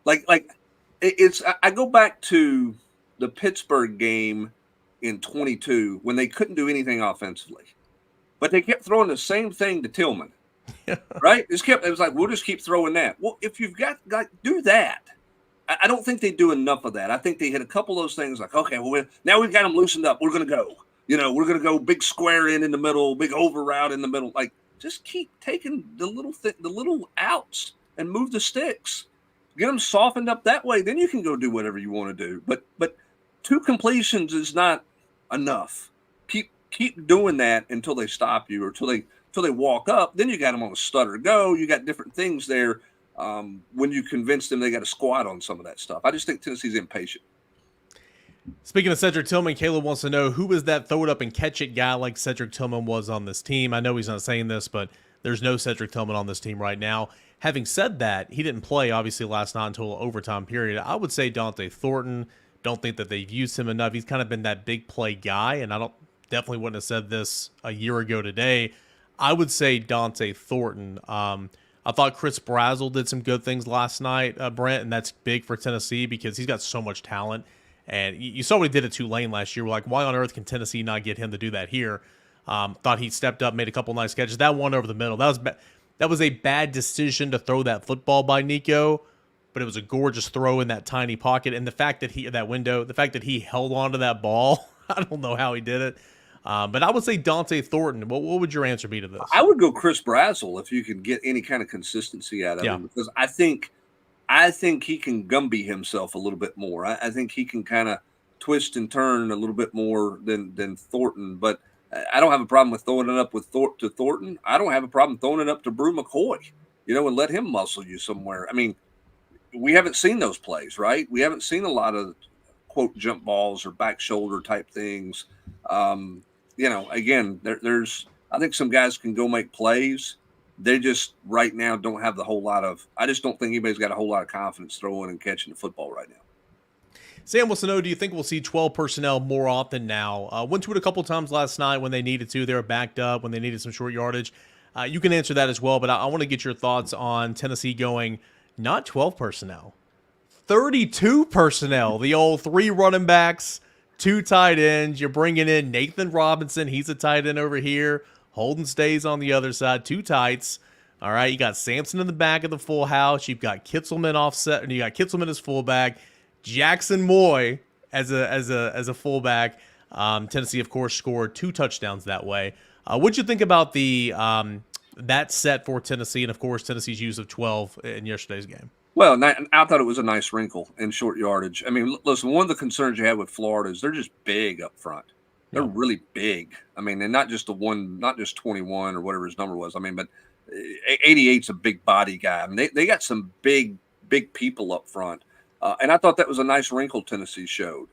I go back to the Pittsburgh game in 22 when they couldn't do anything offensively, but they kept throwing the same thing to Tillman. Right? It was like, we'll just keep throwing that. Well, if you've got do that. I don't think they do enough of that. I think they hit a couple of those things like, okay, well, now we've got them loosened up. We're going to go. We're going to go big square in the middle, big over route in the middle. Like, just keep taking the little outs and move the sticks. Get them softened up that way. Then you can go do whatever you want to do. But 2 completions is not enough. Keep doing that until they stop you or until they walk up. Then you got them on a stutter go. You got different things there. When you convince them they got to squat on some of that stuff. I just think Tennessee's impatient. Speaking of Cedric Tillman, Caleb wants to know, who is that throw it up and catch it guy like Cedric Tillman was on this team? I know he's not saying this, but there's no Cedric Tillman on this team right now. Having said that, he didn't play, obviously, last night until overtime period. I would say Dante Thornton. Don't think that they've used him enough. He's kind of been that big play guy, and definitely wouldn't have said this a year ago today. I would say Dante Thornton. I thought Chris Brazzell did some good things last night, Brent, and that's big for Tennessee because he's got so much talent. And you saw what he did at Tulane last year. We're like, why on earth can Tennessee not get him to do that here? Thought he stepped up, made a couple nice catches. That one over the middle, that was a bad decision to throw that football by Nico, but it was a gorgeous throw in that tiny pocket. And the fact that he held on to that ball, I don't know how he did it. But I would say Dante Thornton. What would your answer be to this? I would go Chris Brazzell if you could get any kind of consistency out of him, because I think he can Gumby himself a little bit more. I think he can kind of twist and turn a little bit more than Thornton. But I don't have a problem with throwing it up with to Thornton. I don't have a problem throwing it up to Brew McCoy, and let him muscle you somewhere. I mean, we haven't seen those plays, right? We haven't seen a lot of quote jump balls or back shoulder type things. Again, there's I think some guys can go make plays. They just right now don't have the whole lot of. I just don't think anybody's got a whole lot of confidence throwing and catching the football right now. Sam wants to know, do you think we'll see 12 personnel more often now? Went to it a couple times last night when they needed to. They were backed up when they needed some short yardage. You can answer that as well, but I want to get your thoughts on Tennessee going not 12 personnel, 32 personnel. The old 3 running backs, 2 tight ends. You're bringing in Nathan Robinson. He's a tight end over here. Holden stays on the other side, 2 tights. All right, you got Sampson in the back of the full house. You've got Kitzelman offset, and you got Kitzelman as fullback. Jackson Moy as a fullback. Tennessee, of course, scored 2 touchdowns that way. What'd you think about the that set for Tennessee, and of course Tennessee's use of 12 in yesterday's game? Well, I thought it was a nice wrinkle in short yardage. I mean, listen, one of the concerns you have with Florida is they're just big up front. They're really big. I mean, and not just 21 or whatever his number was. I mean, but 88's a big body guy. I mean, they got some big people up front. And I thought that was a nice wrinkle Tennessee showed.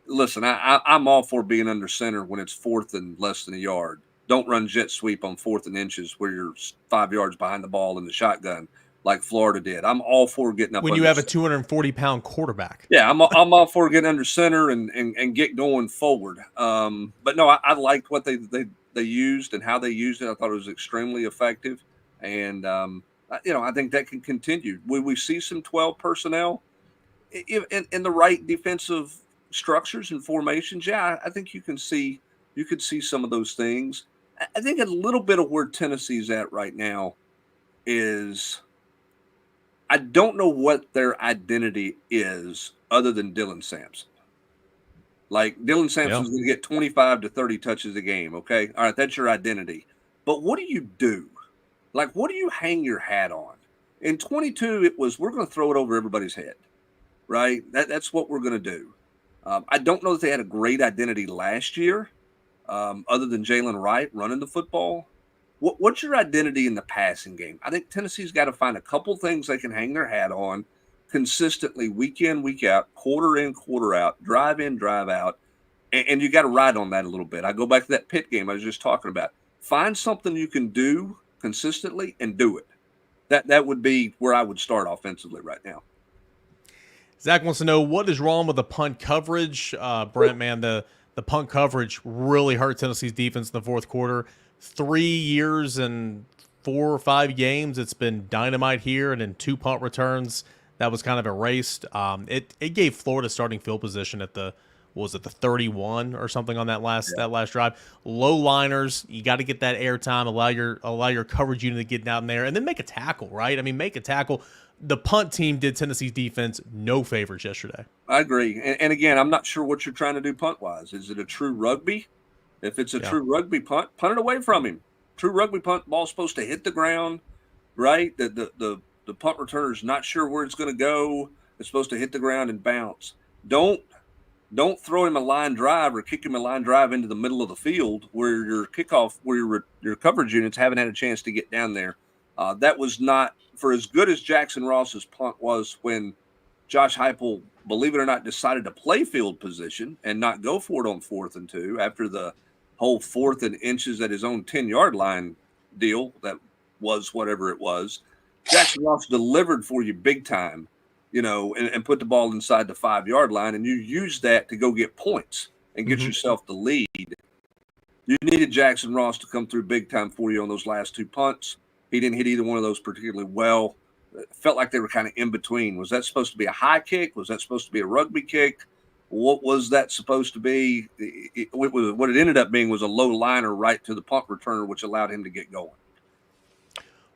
Listen, I'm all for being under center when it's 4th and less than a yard. Don't run jet sweep on 4th and inches where you're 5 yards behind the ball in the shotgun like Florida did. I'm all for getting up when you have a 240-pound quarterback. Yeah, I'm all for getting under center and get going forward. But no, I liked what they used and how they used it. I thought it was extremely effective, and I think that can continue. Will we see some 12 personnel in the right defensive structures and formations? Yeah, I think you could see some of those things. I think a little bit of where Tennessee's at right now is I don't know what their identity is other than Dylan Sampson. Like Dylan Sampson's going to get 25 to 30 touches a game. Okay. All right. That's your identity. But what do you do? Like, what do you hang your hat on? In 22, it was, we're going to throw it over everybody's head, right? That's what we're going to do. I don't know that they had a great identity last year, other than Jalen Wright running the football. What's your identity in the passing game? I think Tennessee's got to find a couple things they can hang their hat on consistently, week in, week out, quarter in, quarter out, drive in, drive out, and you got to ride on that a little bit. I go back to that Pitt game I was just talking about. Find something you can do consistently and do it. That would be where I would start offensively right now. Zach wants to know what is wrong with the punt coverage. Brent, man, the punt coverage really hurt Tennessee's defense in the fourth quarter. 3 years and 4 or 5 games, it's been dynamite here, and in 2 punt returns, that was kind of erased. It gave Florida starting field position at the 31 or something on that last drive. Low liners, you got to get that air time, allow your coverage unit to get down there, and then make a tackle, right? I mean, make a tackle. The punt team did Tennessee's defense no favors yesterday. I agree. And again, I'm not sure what you're trying to do punt-wise. Is it a true rugby? If it's a true rugby punt it away from him. True rugby punt, ball's supposed to hit the ground, right? The punt returner's not sure where it's going to go. It's supposed to hit the ground and bounce. Don't throw him a line drive or kick him a line drive into the middle of the field where your kickoff, where your coverage units haven't had a chance to get down there. That was not, for as good as Jackson Ross's punt was when Josh Heupel, believe it or not, decided to play field position and not go for it on 4th and 2 after the whole 4th and inches at his own 10-yard line deal. That was whatever it was. Jackson Ross delivered for you big time, and put the ball inside the 5-yard line, and you used that to go get points and get yourself the lead. You needed Jackson Ross to come through big time for you on those last 2 punts. He didn't hit either one of those particularly well. It felt like they were kind of in between. Was that supposed to be a high kick? Was that supposed to be a rugby kick? What was that supposed to be? What it ended up being was a low liner right to the punt returner, which allowed him to get going.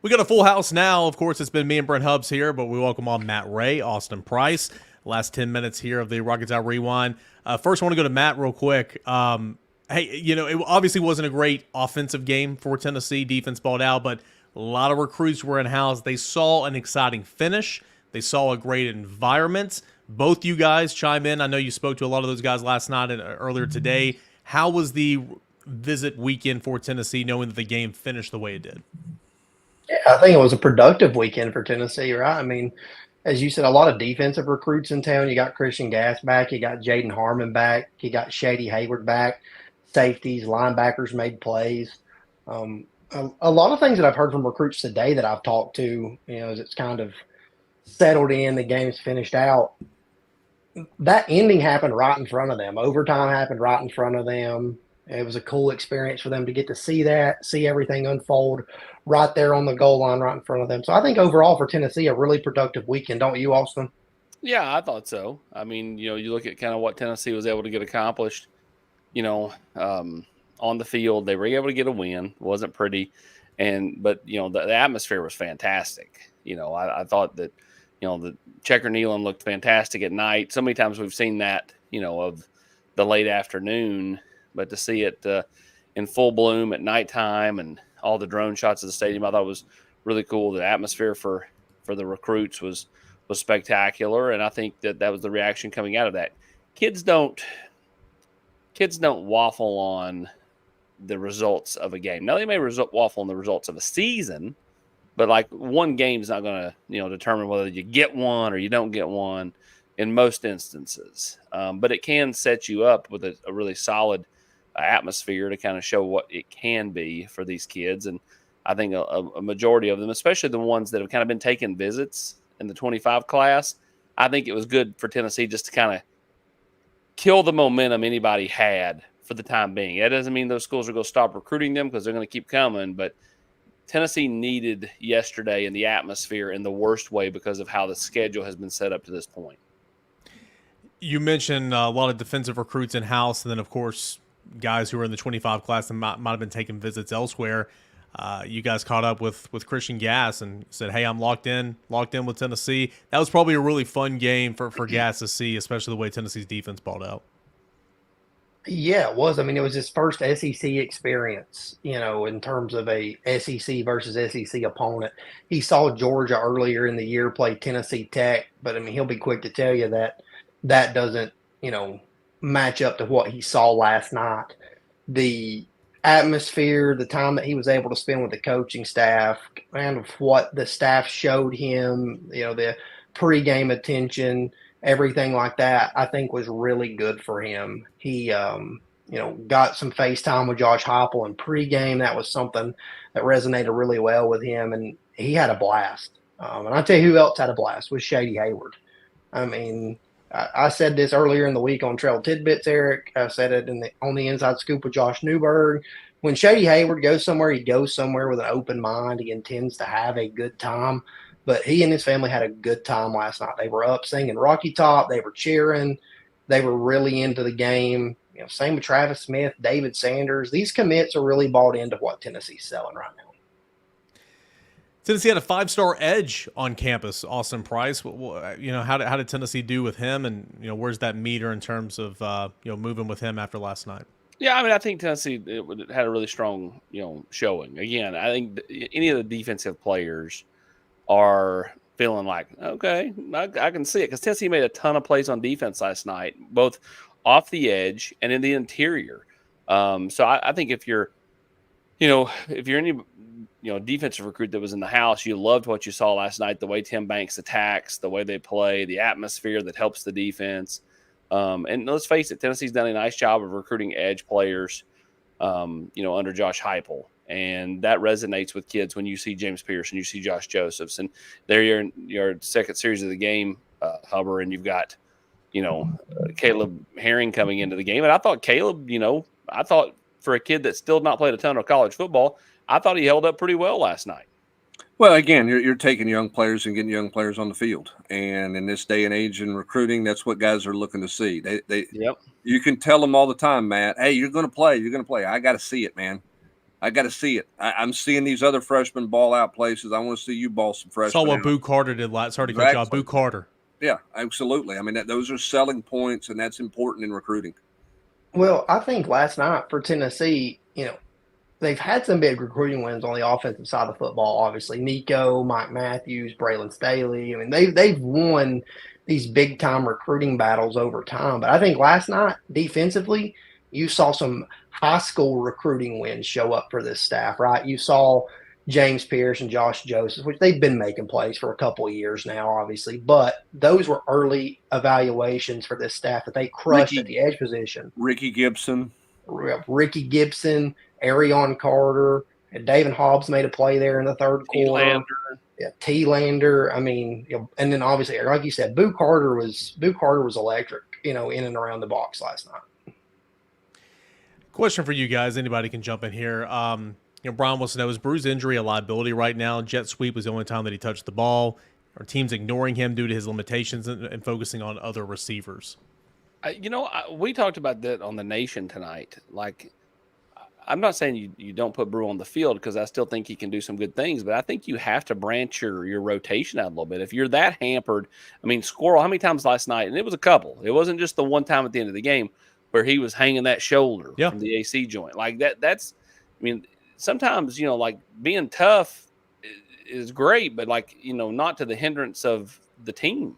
We got a full house now. Of course, it's been me and Brent Hubbs here, but we welcome on Matt Ray, Austin Price. Last 10 minutes here of the Rockets Out Rewind. First, I want to go to Matt real quick. Hey, it obviously wasn't a great offensive game for Tennessee. Defense balled out, but a lot of recruits were in-house. They saw an exciting finish. They saw a great environment. Both you guys chime in. I know you spoke to a lot of those guys last night and earlier today. How was the visit weekend for Tennessee, knowing that the game finished the way it did? Yeah, I think it was a productive weekend for Tennessee, right? I mean, as you said, a lot of defensive recruits in town. You got Christian Gass back, you got Jaden Harmon back, you got Shady Hayward back. Safeties, linebackers made plays. A lot of things that I've heard from recruits today that I've talked to, as it's kind of settled in, the game's finished out. That ending happened right in front of them. Overtime happened right in front of them. It was a cool experience for them to get to see that, see everything unfold right there on the goal line, right in front of them. So I think overall for Tennessee, a really productive weekend, don't you, Austin? Yeah, I thought so. I mean, you look at kind of what Tennessee was able to get accomplished, you know, on the field. They were able to get a win. It wasn't pretty. But, the atmosphere was fantastic. I thought that, the Checker Nealon looked fantastic at night. So many times we've seen that, of the late afternoon, but to see it in full bloom at nighttime and all the drone shots of the stadium, I thought was really cool. The atmosphere for the recruits was spectacular, and I think that was the reaction coming out of that. Kids don't waffle on the results of a game. Now they may waffle on the results of a season, but like one game is not going to determine whether you get one or you don't get one in most instances. But it can set you up with a really solid atmosphere to kind of show what it can be for these kids. And I think a majority of them, especially the ones that have kind of been taking visits in the 25 class, I think it was good for Tennessee just to kind of kill the momentum anybody had for the time being. That doesn't mean those schools are going to stop recruiting them, because they're going to keep coming, but Tennessee needed yesterday in the atmosphere in the worst way because of how the schedule has been set up to this point. You mentioned a lot of defensive recruits in-house, and then, of course, guys who are in the 25 class and might have been taking visits elsewhere. You guys caught up with Christian Gass and said, hey, I'm locked in with Tennessee. That was probably a really fun game for Gass to see, especially the way Tennessee's defense balled out. Yeah, it was. I mean, it was his first SEC experience, in terms of a SEC versus SEC opponent. He saw Georgia earlier in the year play Tennessee Tech, but I mean, he'll be quick to tell you that doesn't, match up to what he saw last night. The atmosphere, the time that he was able to spend with the coaching staff, and what the staff showed him, the pregame attention, everything like that, I think was really good for him. He, got some FaceTime with Josh Heupel in pregame. That was something that resonated really well with him, and he had a blast. And I'll tell you who else had a blast was Shady Hayward. I mean, I said this earlier in the week on Trail Tidbits, Eric. I said it on the Inside Scoop with Josh Newberg. When Shady Hayward goes somewhere, he goes somewhere with an open mind. He intends to have a good time. But he and his family had a good time last night. They were up singing Rocky Top. They were cheering. They were really into the game. Same with Travis Smith, David Sanders. These commits are really bought into what Tennessee's selling right now. Tennessee had a 5-star edge on campus, Austin Price. How did Tennessee do with him, and where's that meter in terms of moving with him after last night? Yeah, I mean, I think Tennessee had a really strong showing. Again, I think any of the defensive players are feeling like, okay, I can see it, because Tennessee made a ton of plays on defense last night, both off the edge and in the interior. So I think if you're any defensive recruit that was in the house, you loved what you saw last night, the way Tim Banks attacks, the way they play, the atmosphere that helps the defense. And let's face it, Tennessee's done a nice job of recruiting edge players, under Josh Heupel. And that resonates with kids when you see James Pierce and you see Josh Josephs. And there you're in your second series of the game, Hubbard, and you've got, Caleb Herring coming into the game. And I thought Caleb, for a kid that still not played a ton of college football, I thought he held up pretty well last night. Well, again, you're taking young players and getting young players on the field. And in this day and age in recruiting, that's what guys are looking to see. Yep. You can tell them all the time, Matt, hey, you're going to play. You're going to play. I got to see it, man. I got to see it. I'm seeing these other freshmen ball out places. I want to see you ball some freshmen. Saw what Boo Carter did last. Sorry to cut you off. Boo Carter. Yeah, absolutely. I mean, those are selling points, and that's important in recruiting. Well, I think last night for Tennessee, they've had some big recruiting wins on the offensive side of football. Obviously, Nico, Mike Matthews, Braylon Staley. I mean, they've won these big time recruiting battles over time. But I think last night, defensively, you saw some high school recruiting wins show up for this staff, right? You saw James Pierce and Josh Joseph, which they've been making plays for a couple of years now, obviously, but those were early evaluations for this staff that they crushed at the edge position. Ricky Gibson, Arion Carter, and David Hobbs made a play there in the third quarter. Yeah, T-Lander. I mean, and then obviously, like you said, Boo Carter was electric, in and around the box last night. Question for you guys. Anybody can jump in here. Brian wants to know, is Brew's injury a liability right now? Jet sweep was the only time that he touched the ball. Are teams ignoring him due to his limitations and focusing on other receivers? We talked about that on the Nation tonight. Like, I'm not saying you don't put Brew on the field, because I still think he can do some good things, but I think you have to branch your rotation out a little bit. If you're that hampered, I mean, Squirrel, how many times last night? And it was a couple. It wasn't just the one time at the end of the game where he was hanging that shoulder from the AC joint. Like that's, I mean, sometimes, like being tough is great, but not to the hindrance of the team.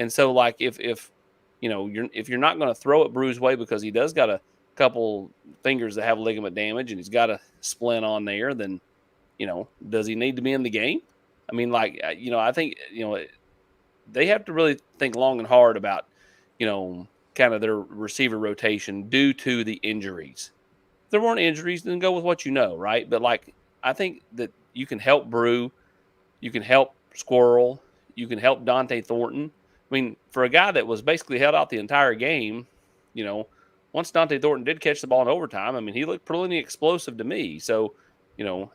And so like, if you're not going to throw it Brew's way because he does got a couple fingers that have ligament damage and he's got a splint on there, then, does he need to be in the game? I mean, I think, they have to really think long and hard about, kind of their receiver rotation due to the injuries. If there weren't injuries, then go with what right? But I think that you can help Brew, you can help Squirrel, you can help Dante Thornton. I mean, for a guy that was basically held out the entire game, once Dante Thornton did catch the ball in overtime, I mean, he looked pretty explosive to me. So,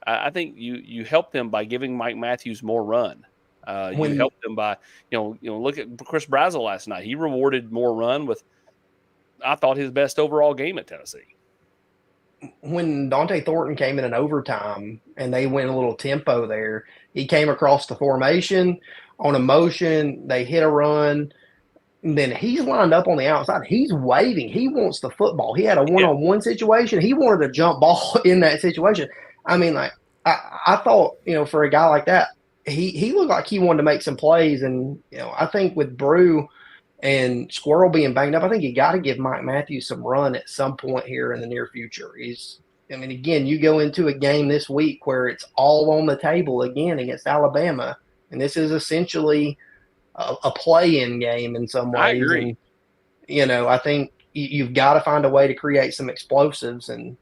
I think you help them by giving Mike Matthews more run. You help them by, look at Chris Brazel last night. He rewarded more run with, I thought, his best overall game at Tennessee. When Dante Thornton came in overtime and they went a little tempo there, he came across the formation on a motion. They hit a run. And then he's lined up on the outside. He's waving. He wants the football. He had a one-on-one situation. He wanted a jump ball in that situation. I mean, I thought, for a guy like that, he looked like he wanted to make some plays. And, I think with Brew and Squirrel being banged up, I think you got to give Mike Matthews some run at some point here in the near future. Again, you go into a game this week where it's all on the table again against Alabama, and this is essentially a play-in game in some ways. I agree. And, I think you've got to find a way to create some explosives, and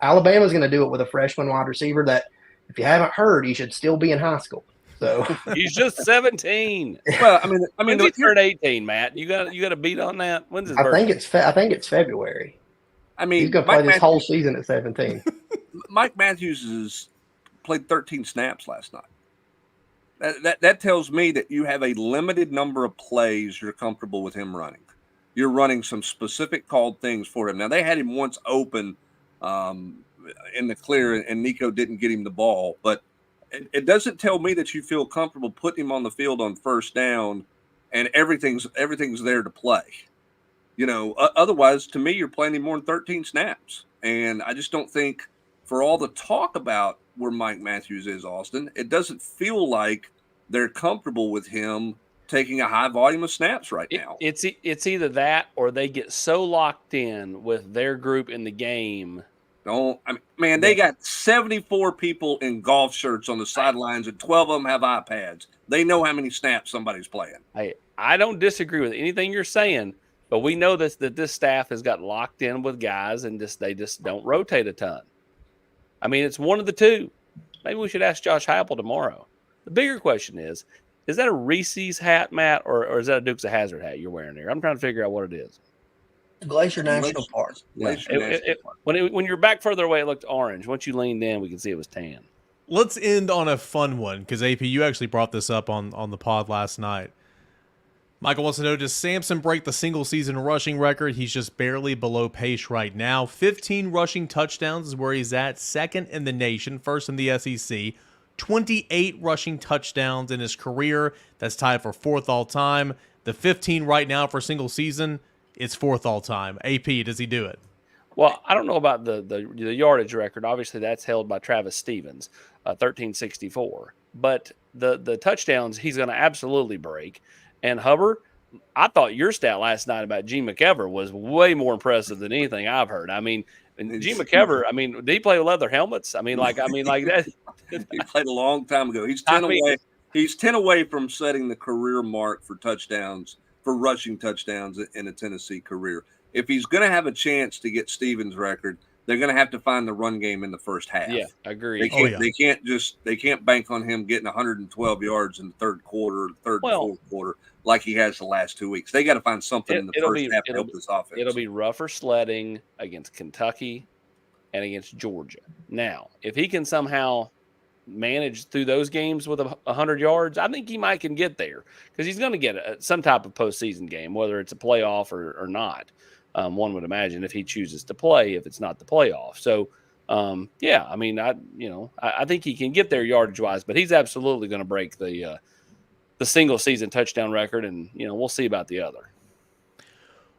Alabama's going to do it with a freshman wide receiver that, if you haven't heard, he should still be in high school. So he's just 17. Well, I mean, he turned 18, Matt. You got to beat on that. When's his birthday? I think it's February. I mean, he's going to play this whole season at 17. Mike Matthews has played 13 snaps last night. That tells me that you have a limited number of plays you're comfortable with him running. You're running some specific called things for him. Now, they had him once open in the clear, and Nico didn't get him the ball, but it doesn't tell me that you feel comfortable putting him on the field on first down and everything's there to play. Otherwise, to me, you're playing him more than 13 snaps. And I just don't think, for all the talk about where Mike Matthews is, Austin, it doesn't feel like they're comfortable with him taking a high volume of snaps right now. It's either that or they get so locked in with their group in the game. They got 74 people in golf shirts on the sidelines, and 12 of them have iPads. They know how many snaps somebody's playing. I don't disagree with anything you're saying, but we know that this staff has got locked in with guys, and they just don't rotate a ton. I mean, it's one of the two. Maybe we should ask Josh Heupel tomorrow. The bigger question is that a Reese's hat, Matt, or is that a Dukes of Hazzard hat you're wearing there? I'm trying to figure out what it is. Glacier National Park. When you're back further away, it looked orange. Once you leaned in, we could see it was tan. Let's end on a fun one, because AP, you actually brought this up on the pod last night. Michael wants to know, does Sampson break the single season rushing record? He's just barely below pace right now. 15 rushing touchdowns is where he's at, second in the nation, first in the SEC. 28 rushing touchdowns in his career. That's tied for fourth all time. The 15 right now for single season, it's fourth all time. AP, does he do it? Well, I don't know about the yardage record. Obviously, that's held by Travis Stevens, 1364. But the touchdowns he's going to absolutely break. And Hubbard, I thought your stat last night about G. McEver was way more impressive than anything I've heard. I mean, and G. McEver, I mean, did he play with leather helmets? I mean, like that. He played a long time ago. He's 10 away. He's 10 away from setting the career mark for touchdowns, for rushing touchdowns in a Tennessee career. If he's going to have a chance to get Stevens' record, they're going to have to find the run game in the first half. Yeah, I agree. They can't bank on him getting 112 yards in the third and fourth quarter like he has the last 2 weeks. They got to find something in the first half to help this offense. It'll be rougher sledding against Kentucky and against Georgia. Now, if he can somehow manage through those games with 100 yards, I think he might can get there because he's going to get some type of postseason game, whether it's a playoff or not. One would imagine if he chooses to play, if it's not the playoff. So, yeah, I mean, I think he can get there yardage wise, but he's absolutely going to break the single season touchdown record, and we'll see about the other.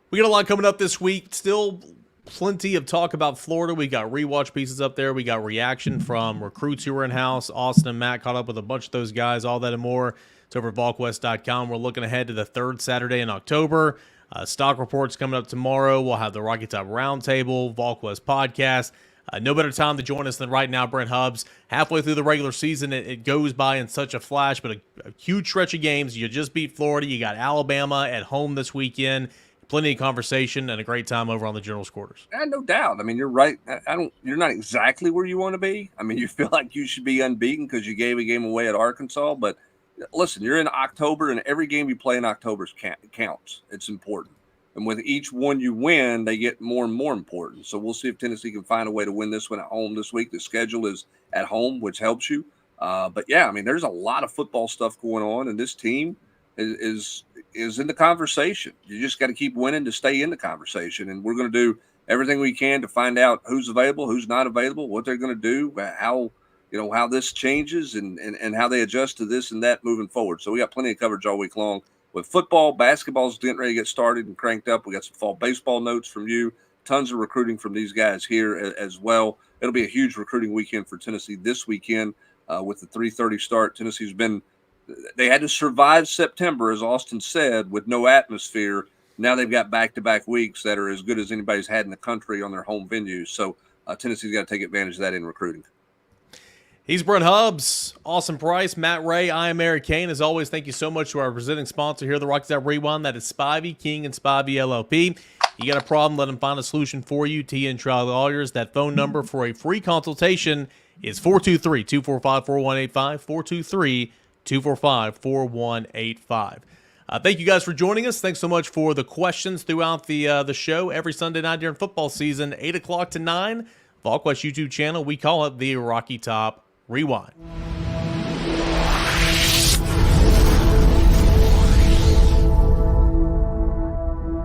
We got a lot coming up this week. Still plenty of talk about Florida. We got rewatch pieces up there. We got reaction from recruits who were in house. Austin and Matt caught up with a bunch of those guys. All that and more. It's over at Volquest.com. We're looking ahead to the third Saturday in October. Stock reports coming up tomorrow. We'll have the Rocky Top Roundtable, Volquest podcast. No better time to join us than right now, Brent Hubbs. Halfway through the regular season, it goes by in such a flash, but a huge stretch of games. You just beat Florida. You got Alabama at home this weekend. Plenty of conversation and a great time over on the General's quarters. No doubt. I mean, you're right. You're not exactly where you want to be. I mean, you feel like you should be unbeaten because you gave a game away at Arkansas. But listen, you're in October, and every game you play in October counts. It's important. And with each one you win, they get more and more important. So we'll see if Tennessee can find a way to win this one at home this week. The schedule is at home, which helps you. But yeah, I mean, there's a lot of football stuff going on, and this team is in the conversation. You just got to keep winning to stay in the conversation. And we're going to do everything we can to find out who's available, who's not available, what they're going to do, how this changes and how they adjust to this and that moving forward. So we got plenty of coverage all week long with football. Basketball's getting ready to get started and cranked up. We got some fall baseball notes from you, tons of recruiting from these guys here as well. It'll be a huge recruiting weekend for Tennessee this weekend with the 3:30 start. They had to survive September, as Austin said, with no atmosphere. Now they've got back-to-back weeks that are as good as anybody's had in the country on their home venues. So Tennessee's got to take advantage of that in recruiting. He's Brent Hubbs, Austin Price, Matt Ray. I am Eric Kane. As always, thank you so much to our presenting sponsor here, the Rocky Top Rewind. That is Spivey, King, and Spivey LLP. You got a problem, let them find a solution for you. TN Trial Lawyers. That phone number for a free consultation is 423-245-4185, 423-245-4185. Thank you guys for joining us. Thanks so much for the questions throughout the show every Sunday night during football season, 8 o'clock to 9. Volquest YouTube channel. We call it the Rocky Top Rewind.